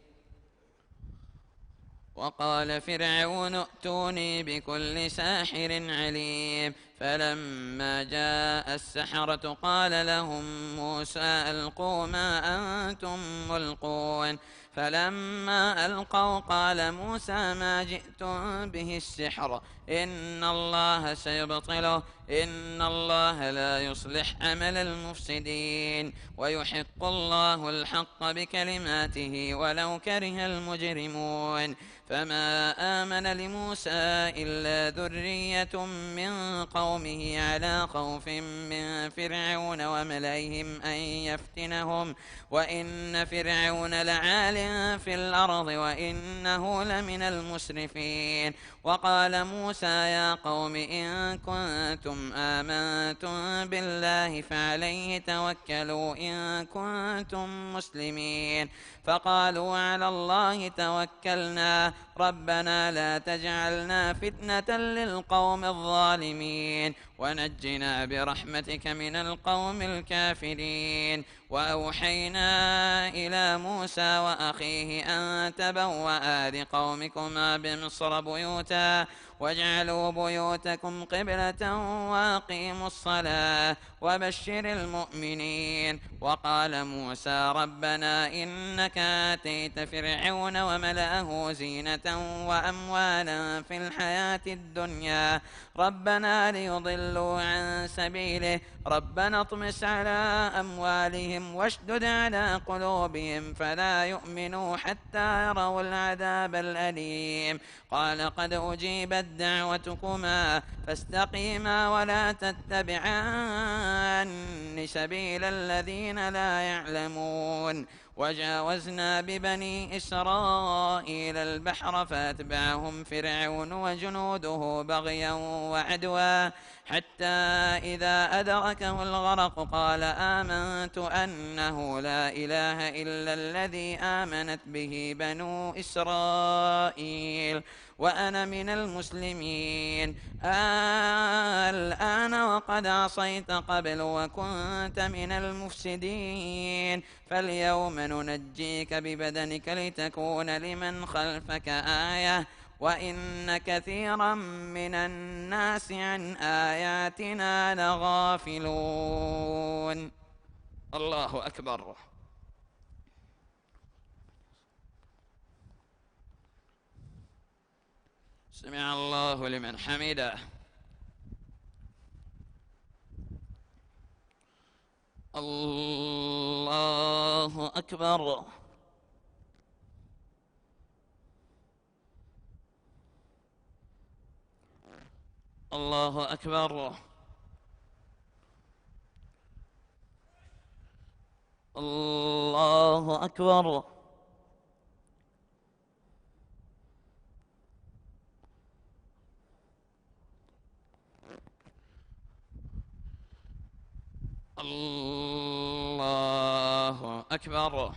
[SPEAKER 2] وقال فرعون ائتوني بكل ساحر عليم فلما جاء السحرة قال لهم موسى ألقوا ما أنتم ملقون فلما ألقوا قال موسى ما جئتم به السحر إن الله سيبطله إن الله لا يصلح عمل المفسدين ويحق الله الحق بكلماته ولو كره المجرمون فما آمن لموسى إلا ذرية من قومه على خوف من فرعون وملئهم أن يفتنهم وإن فرعون لعال في الأرض وإنه لمن المسرفين. وقال موسى يا قوم إن كنتم آمنتم بالله فعليه توكلوا إن كنتم مسلمين. فقالوا على الله توكلنا ربنا لا تجعلنا فتنة للقوم الظالمين ونجنا برحمتك من القوم الكافرين. وأوحينا إلى موسى وأخيه أن تبوأ لقومكما بمصر بيوتا واجعلوا بيوتكم قبلة وأقيموا الصلاة وبشر المؤمنين. وقال موسى ربنا إنك آتيت فرعون وملأه زينة وأموالا في الحياة الدنيا ربنا ليضلوا عن سبيله ربنا اطمس على أموالهم واشدد على قلوبهم فلا يؤمنوا حتى يروا العذاب الأليم. قال قد أجيبت دعوتكما فاستقيما ولا تتبعان سبيل الذين لا يعلمون. وجاوزنا ببني إسرائيل البحر فأتبعهم فرعون وجنوده بغيا وعدوا حتى إذا أدركه الغرق قال آمنت أنه لا إله إلا الذي آمنت به بنو إسرائيل وأنا من المسلمين. الآن وقد عصيت قبل وكنت من المفسدين فاليوم ننجيك ببدنك لتكون لمن خلفك آية وإن كثيرا من الناس عن آياتنا لغافلون. الله أكبر. سمع الله لمن حمده. الله أكبر. الله أكبر. الله أكبر. الله أكبر.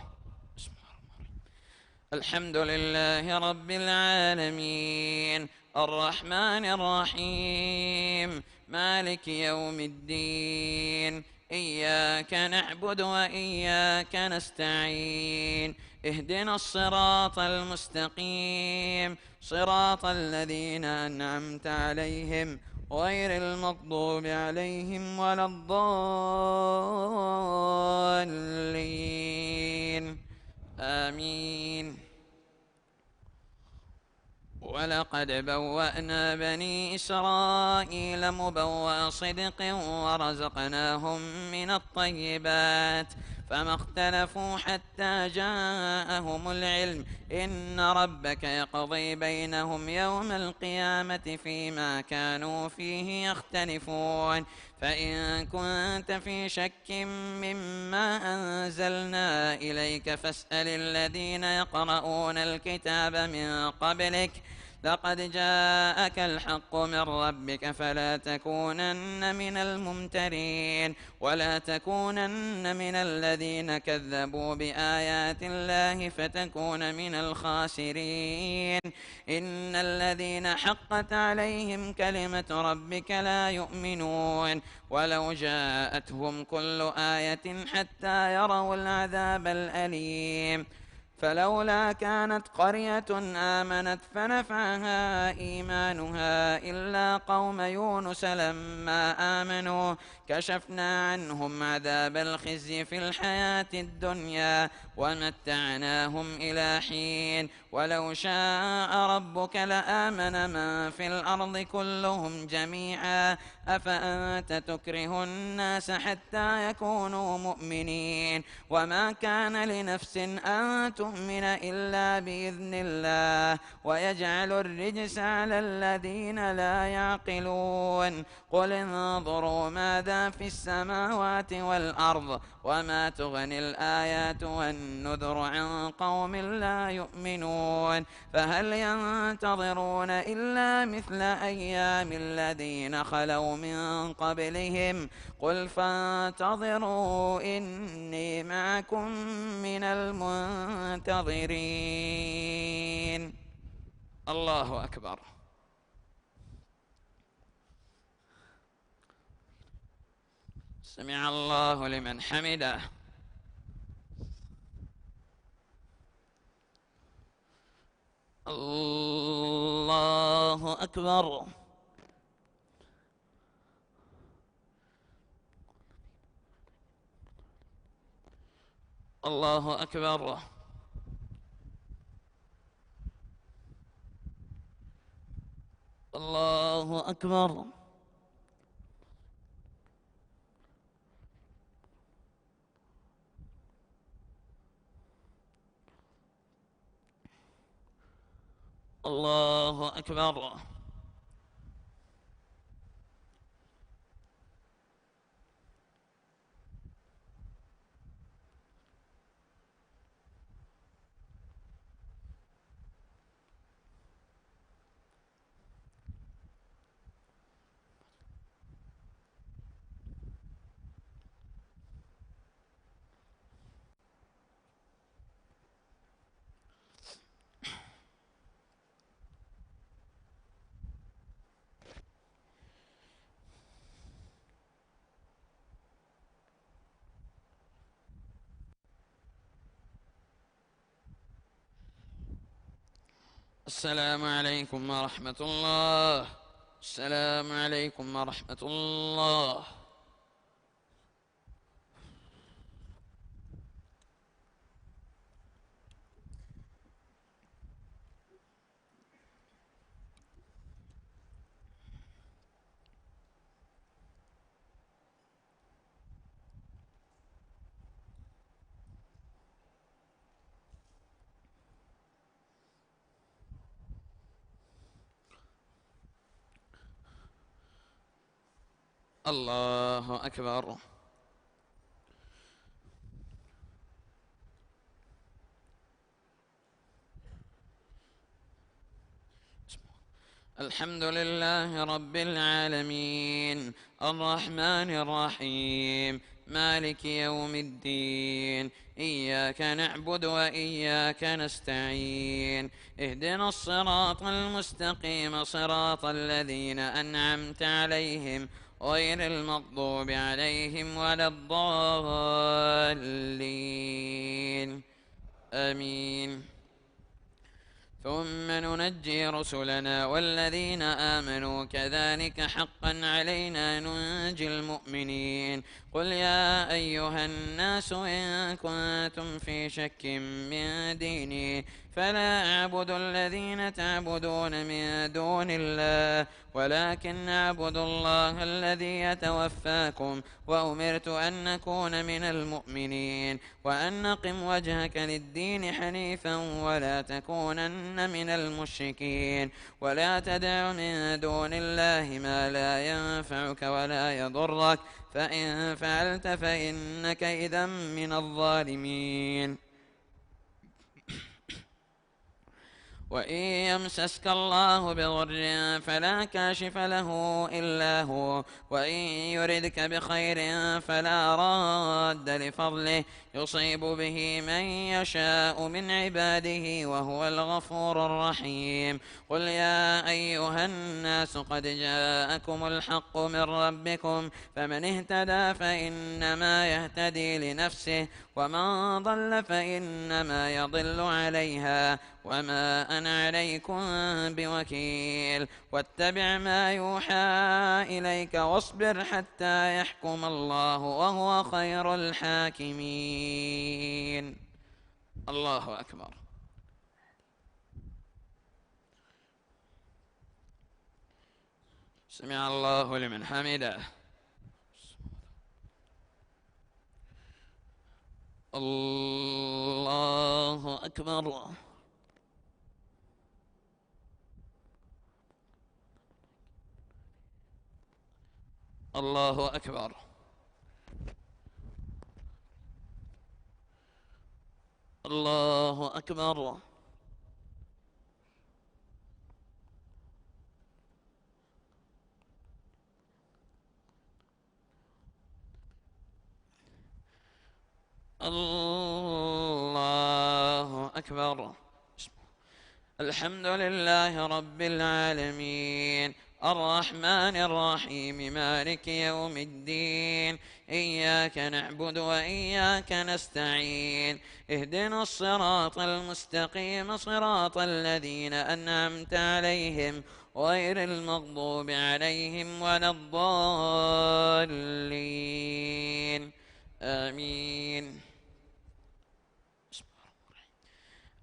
[SPEAKER 2] الحمد لله رب العالمين الرحمن الرحيم مالك يوم الدين إياك نعبد وإياك نستعين اهدنا الصراط المستقيم صراط الذين أنعمت عليهم غير المغضوب عليهم ولا الضالين آمين. ولقد بوأنا بني إسرائيل مبوأ صدق ورزقناهم من الطيبات فما اختلفوا حتى جاءهم العلم إن ربك يقضي بينهم يوم القيامة فيما كانوا فيه يختلفون. فإن كنت في شك مما أنزلنا إليك فاسأل الذين يقرؤون الكتاب من قبلك لقد جاءك الحق من ربك فلا تكونن من الممترين ولا تكونن من الذين كذبوا بآيات الله فتكون من الخاسرين. إن الذين حقت عليهم كلمة ربك لا يؤمنون ولو جاءتهم كل آية حتى يروا العذاب الأليم. فلولا كانت قرية آمنت فنفعها إيمانها إلا قوم يونس لما آمنوا كشفنا عنهم عذاب الخزي في الحياة الدنيا ومتعناهم إلى حين ولو شاء ربك لآمن من في الأرض كلهم جميعا أفأنت تكره الناس حتى يكونوا مؤمنين وما كان لنفس أن تؤمن يؤمن إلا بإذن الله ويجعل الرجس على الذين لا يعقلون قل انظروا ماذا في السماوات والأرض وما تغني الآيات والنذر عن قوم لا يؤمنون فهل ينتظرون إلا مثل أيام الذين خلوا من قبلهم قل فانتظروا إني معكم من المنتظرين. الله أكبر. سمع الله لمن حمده. الله أكبر. الله أكبر. الله أكبر. الله أكبر. السلام عليكم ورحمة الله. السلام عليكم ورحمة الله. الله أكبر. الحمد لله رب العالمين الرحمن الرحيم مالك يوم الدين إياك نعبد وإياك نستعين اهدنا الصراط المستقيم صراط الذين أنعمت عليهم غير المغضوب عليهم ولا الضالين آمين. ثم ننجي رسلنا والذين آمنوا كذلك حقا علينا ننجي المؤمنين قل يا أيها الناس إن كنتم في شك من ديني فلا أعبد الذين تعبدون من دون الله ولكن أعبد الله الذي يتوفاكم وأمرت أن أكون من المؤمنين وأن أقم وجهك للدين حنيفا ولا تكونن من المشركين ولا تدع من دون الله ما لا ينفعك ولا يضرك فإن فعلت فإنك إذا من الظالمين. وإن يمسسك الله بضر فلا كاشف له إلا هو وإن يردك بخير فلا راد لفضله يصيب به من يشاء من عباده وهو الغفور الرحيم قل يا أيها الناس قد جاءكم الحق من ربكم فمن اهتدى فإنما يهتدي لنفسه ومن ضل فإنما يضل عليها وما أنا عليكم بوكيل واتبع ما يوحى إليك واصبر حتى يحكم الله وهو خير الحاكمين. الله أكبر. سمع الله لمن حمده. الله أكبر. الله أكبر. الله أكبر. الله أكبر. الحمد لله رب العالمين، الرحمن الرحيم، مالك يوم الدين، إياك نعبد وإياك نستعين، اهدنا الصراط المستقيم، صراط الذين أنعمت عليهم غير المغضوب عليهم ولا الضالين، آمين.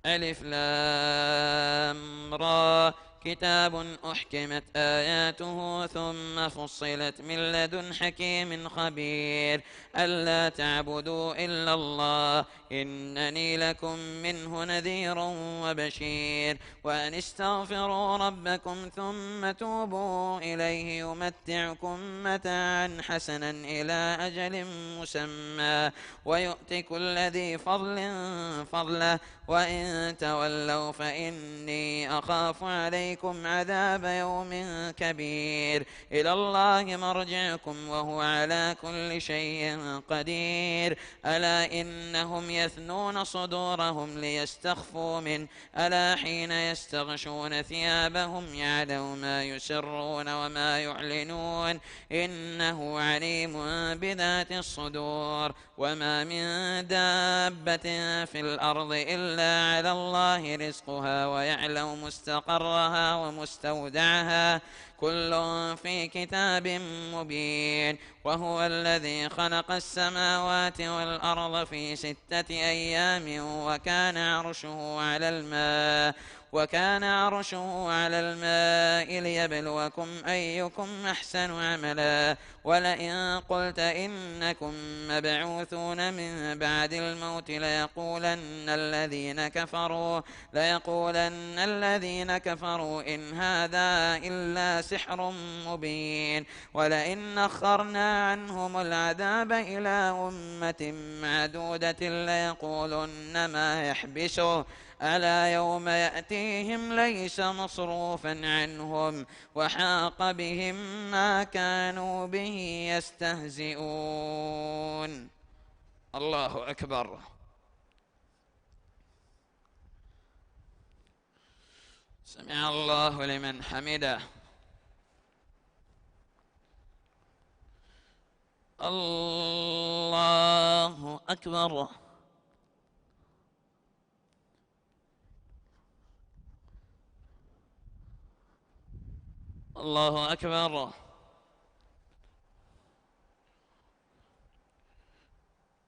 [SPEAKER 2] ألف لام را، كتاب أحكمت آياته ثم فصلت من لدن حكيم خبير، ألا تعبدوا إلا الله إنني لكم منه نذير وبشير، وأن استغفروا ربكم ثم توبوا إليه يمتعكم متاعا حسنا إلى أجل مسمى ويؤت كل ذي فضل فضله، وإن تولوا فإني أخاف عليكم عذاب يوم كبير، إلى الله مرجعكم وهو على كل شيء قدير، ألا إنهم يثنون صدورهم ليستخفوا منه، ألا حين يستغشون ثيابهم يعلم ما يسرون وما يعلنون، إنه عليم بذات الصدور، وما من دابة في الأرض إلا على الله رزقها ويعلم مستقرها ومستودعها، كل في كتاب مبين، وهو الذي خلق السماوات والأرض في 6 أيام وكان عرشه على الماء ليبلوكم أيكم أحسن عملا، ولئن قلت إنكم مبعوثون من بعد الموت ليقولن الذين كفروا إن هذا إلا سحر مبين، ولئن أخرنا عنهم العذاب إلى أمة معدودة ليقولن ما يحبسه، ألا يوم يأتيهم ليس مصروفا عنهم وحاق بهم ما كانوا به يستهزئون. الله أكبر. سمع الله لمن حمده. الله أكبر. الله أكبر.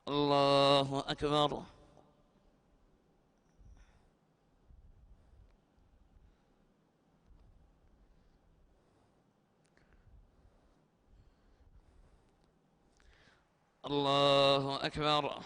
[SPEAKER 2] الله أكبر. الله أكبر.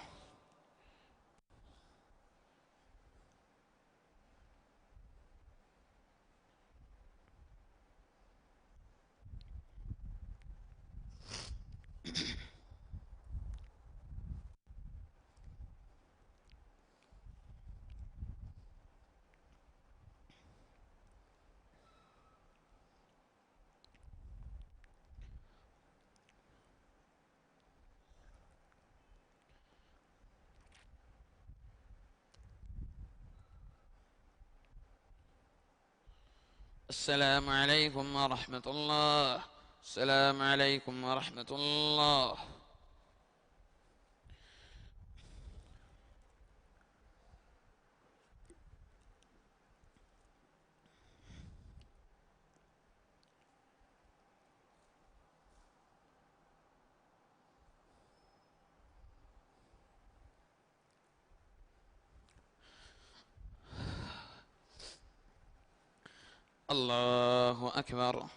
[SPEAKER 2] السلام عليكم ورحمة الله. السلام عليكم ورحمة الله. الله أكبر.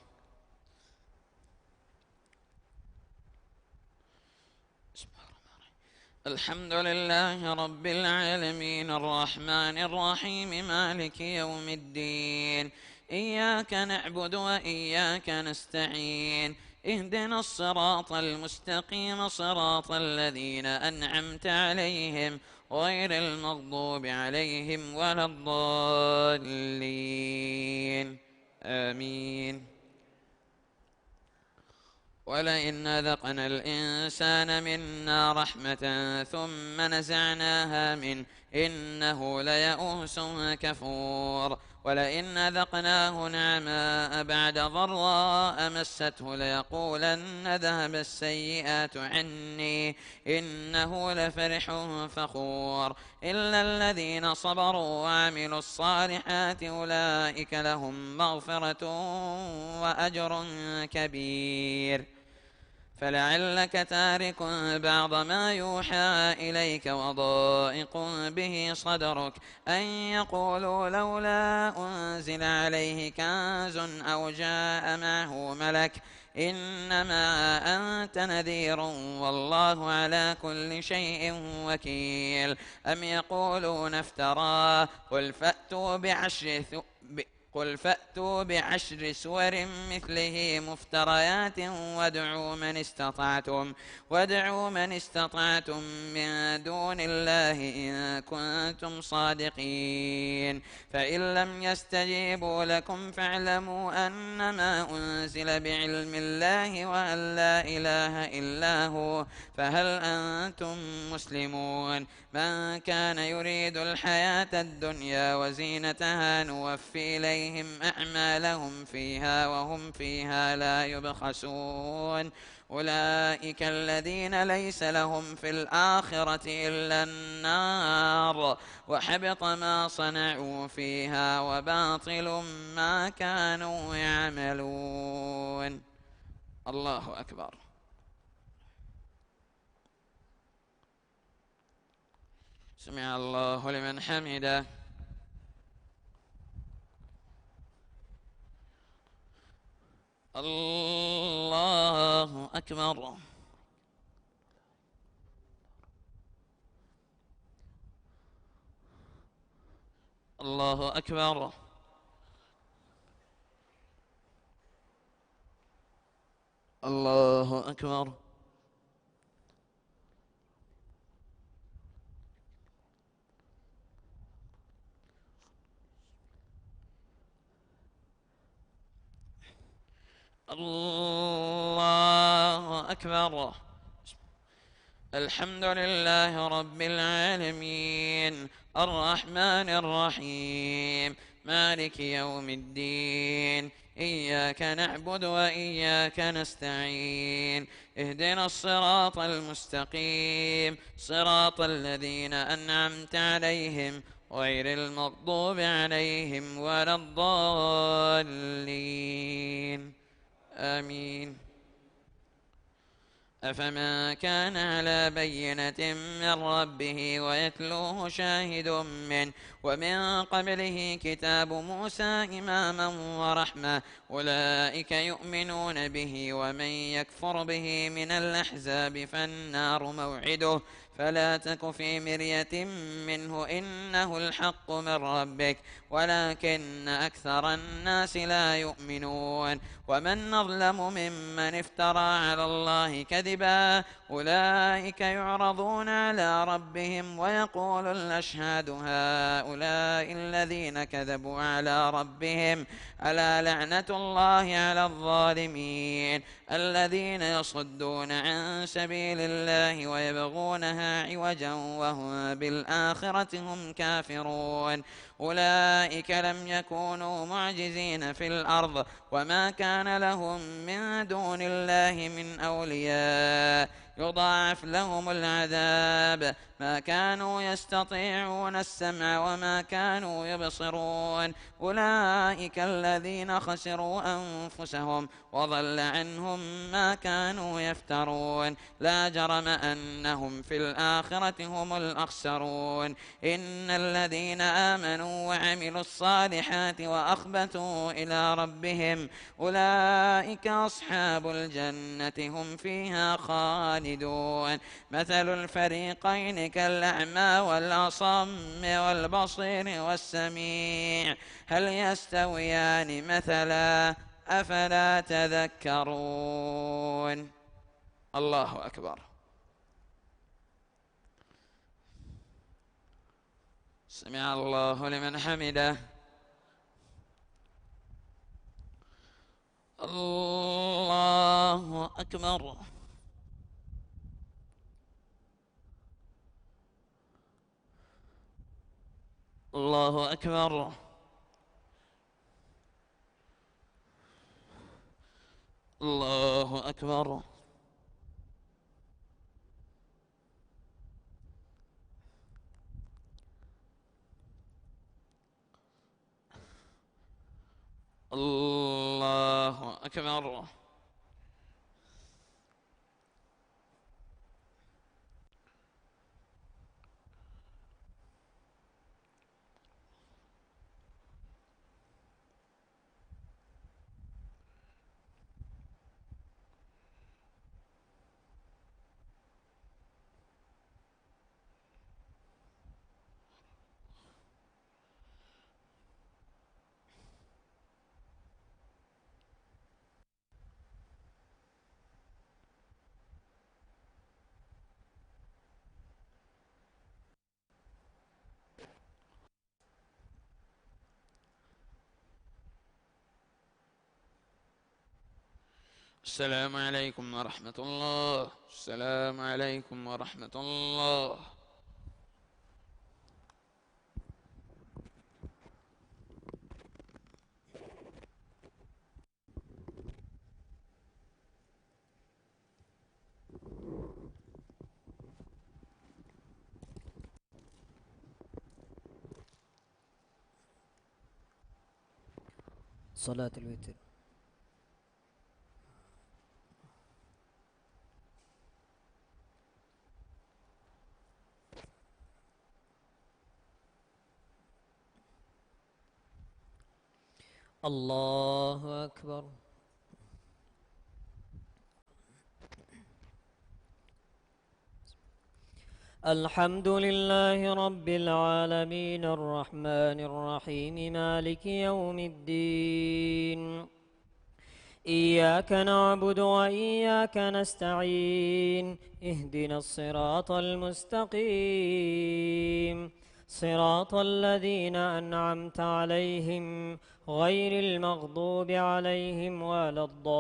[SPEAKER 2] الحمد لله رب العالمين الرحمن الرحيم مالك يوم الدين إياك نعبد وإياك نستعين اهدنا الصراط المستقيم صراط الذين أنعمت عليهم غير المغضوب عليهم ولا الضالين آمين. ولئن أذقنا الإنسان منا رحمة ثم نزعناها منه إنه ليئوس كفور ولئن أذقناه نعماء بعد ضراء مسته ليقولن ذهب السيئات عني إنه لفرح فخور إلا الذين صبروا وعملوا الصالحات أولئك لهم مغفرة وأجر كبير. فلعلك تارك بعض ما يوحى إليك وضائق به صدرك أن يقولوا لولا أنزل عليه كنز أو جاء معه ملك إنما أنت نذير والله على كل شيء وكيل. أم يقولون افتراه قل فأتوا بعشر سور مثله مفتريات وادعوا من استطعتم من دون الله إن كنتم صادقين. فإن لم يستجيبوا لكم فاعلموا أنما أنزل بعلم الله وأن لا إله إلا هو فهل أنتم مسلمون. من كان يريد الحياة الدنيا وزينتها نوفي إليهم أعمالهم فيها وهم فيها لا يبخسون. أولئك الذين ليس لهم في الآخرة إلا النار وحبط ما صنعوا فيها وباطل ما كانوا يعملون. الله أكبر. سمع الله لمن حمده. الله أكبر. الله أكبر. الله أكبر. الله أكبر. الحمد لله رب العالمين الرحمن الرحيم مالك يوم الدين إياك نعبد وإياك نستعين اهدنا الصراط المستقيم صراط الذين أنعمت عليهم غير المغضوب عليهم ولا الضالين آمين. أفمن كان على بينة من ربه ويتلوه شاهد منه ومن قبله كتاب موسى إماما ورحمة أولئك يؤمنون به ومن يكفر به من الأحزاب فالنار موعده فلا تك في مرية منه إنه الحق من ربك ولكن أكثر الناس لا يؤمنون. ومن نظلم ممن افترى على الله كذبا أولئك يعرضون على ربهم ويقول الأشهاد هؤلاء الذين كذبوا على ربهم ألا لعنة الله على الظالمين الذين يصدون عن سبيل الله ويبغونها عوجا وهم بالآخرة هم كافرون. أولئك لم يكونوا معجزين في الأرض وما كان لهم من دون الله من أولياء يضاعف لهم العذاب ما كانوا يستطيعون السمع وما كانوا يبصرون. أولئك الذين خسروا أنفسهم وضل عنهم ما كانوا يفترون. لا جرم أنهم في الآخرة هم الأخسرون. إن الذين آمنوا آمنوا وعملوا الصالحات وأخبتوا إلى ربهم أولئك أصحاب الجنة هم فيها خالدون. مثل الفريقين كالأعمى والأصم والبصير والسميع هل يستويان مثلا أفلا تذكرون. الله أكبر. سمع الله لمن حمده. الله أكبر. الله أكبر. الله أكبر. الله أكبر. السلام عليكم ورحمة الله. السلام عليكم ورحمة الله.
[SPEAKER 1] صلاة الوتر. الله أكبر. الحمد لله رب العالمين الرحمن الرحيم مالك يوم الدين. إياك نعبد وإياك نستعين. اهدنا الصراط المستقيم صراط الذين أنعمت عليهم غير المغضوب عليهم ولا الضالين.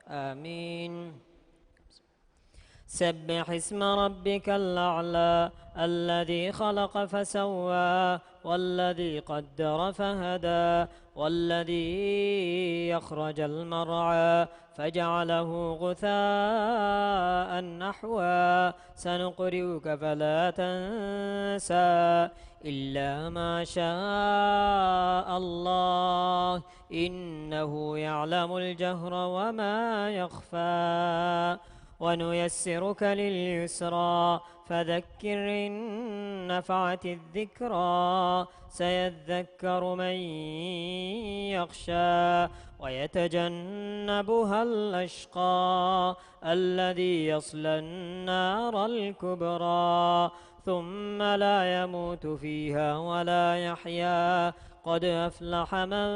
[SPEAKER 1] آمين. سبح اسم ربك الأعلى الذي خلق فسوى والذي قدر فهدى والذي يخرج المرعى فجعله غثاء نحوا سنقرئك فلا تنسى إلا ما شاء الله إنه يعلم الجهر وما يخفى ونيسرك لليسرى فذكر إن نفعت الذكرى سيذكر من يخشى ويتجنبها الأشقى الذي يصلى النار الكبرى ثم لا يموت فيها ولا يحيا قد أفلح من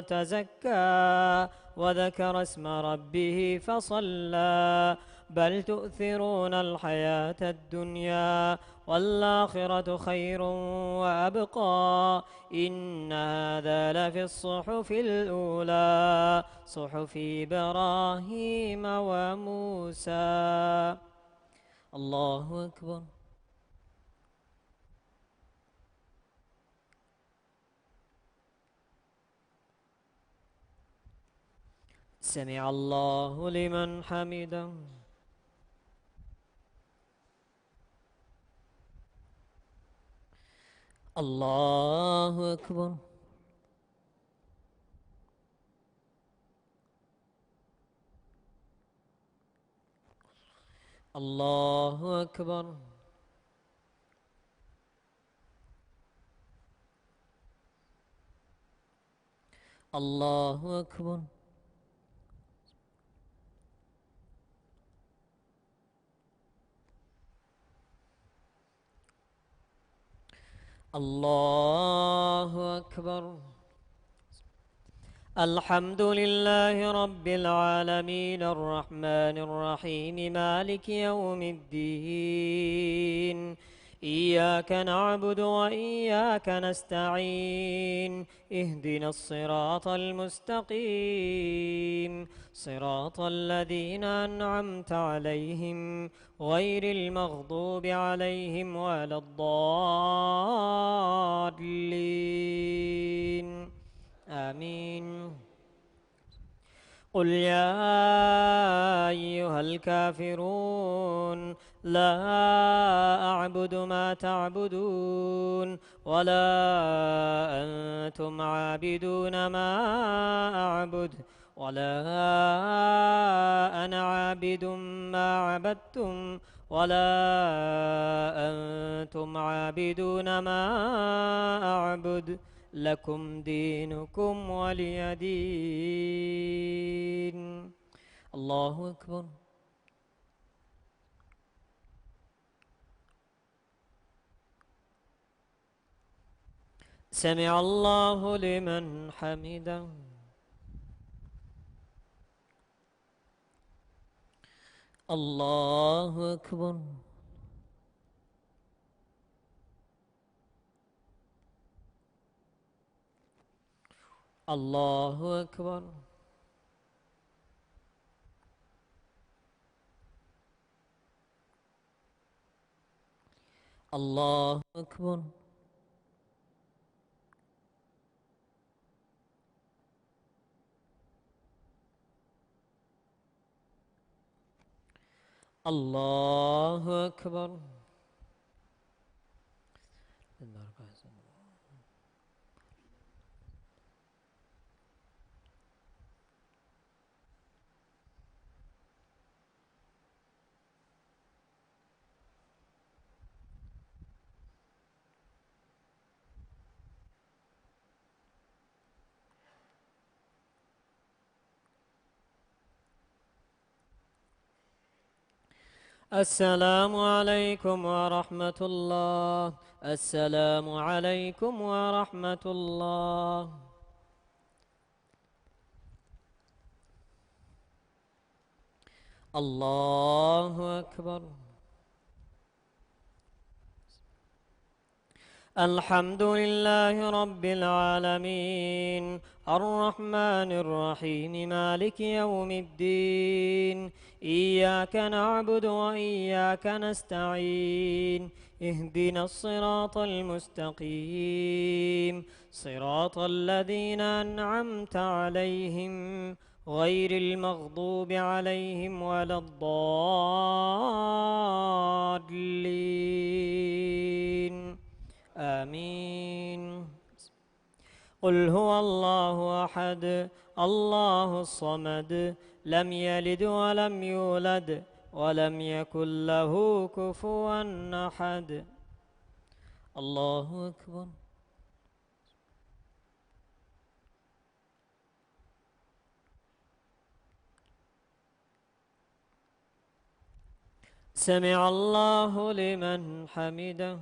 [SPEAKER 1] تزكى وذكر اسم ربه فصلى بل تؤثرون الحياة الدنيا والآخرة خير وأبقى إن هذا لفي الصحف الأولى صحف إبراهيم وموسى. الله أكبر. سمع الله لمن حمده. الله أكبر. الله أكبر. الله أكبر. الله أكبر. الحمد لله رب العالمين الرحمن الرحيم مالك يوم الدين إياك نعبد وإياك نستعين اهدنا الصراط المستقيم صراط الذين أنعمت عليهم غير المغضوب عليهم ولا الضالين آمين. قل يا أيها الكافرون لا أعبد ما تعبدون ولا أنتم عابدون ما أعبد ولا أنا عابد ما عبدتم ولا أنتم عابدون ما أعبد لكم دينكم ولي دين. الله أكبر. سمع الله لمن حمده. الله أكبر. الله أكبر. الله أكبر. الله أكبر. السلام عليكم ورحمة الله. السلام عليكم ورحمة الله. الله أكبر. الحمد لله رب العالمين الرحمن الرحيم مالك يوم الدين إياك نعبد وإياك نستعين اهدنا الصراط المستقيم صراط الذين أنعمت عليهم غير المغضوب عليهم ولا الضالين آمين. قل هو الله أحد الله الصمد لم يلد ولم يولد ولم يكن له كفوا أحد. الله أكبر. سمع الله لمن حمده.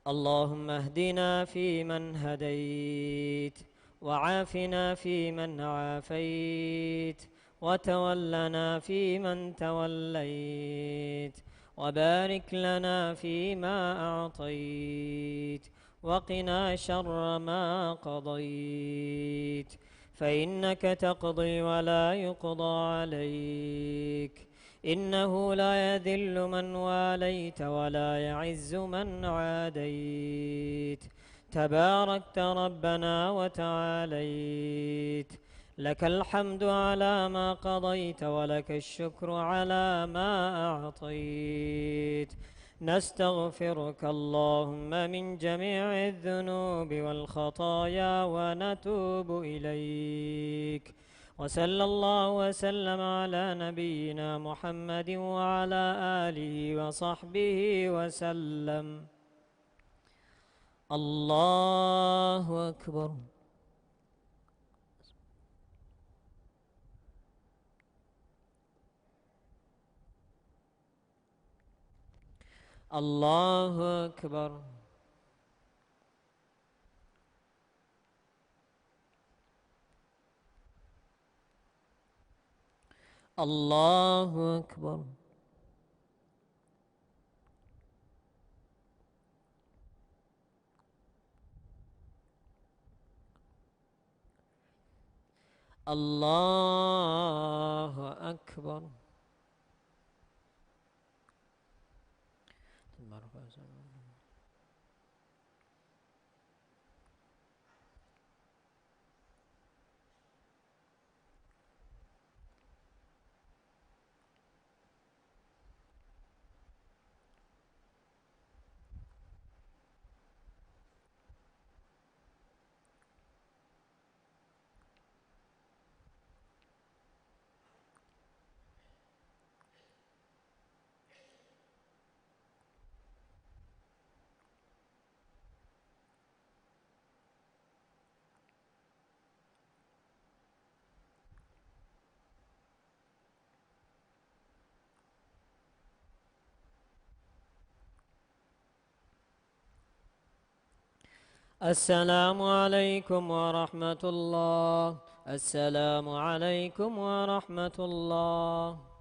[SPEAKER 1] اللهم اهدنا فيمن هديت وعافنا فيمن عافيت وتولنا فيمن توليت وبارك لنا فيما أعطيت وقنا شر ما قضيت فإنك تقضي ولا يقضى عليك إنه لا يذل من واليت ولا يعز من عاديت تباركت ربنا وتعاليت لك الحمد على ما قضيت ولك الشكر على ما أعطيت نستغفرك اللهم من جميع الذنوب والخطايا ونتوب إليك وصلى الله وسلم على نبينا محمد وعلى آله وصحبه وسلم. الله أكبر. الله أكبر. الله أكبر. الله أكبر. السلام عليكم ورحمة الله. السلام عليكم ورحمة الله.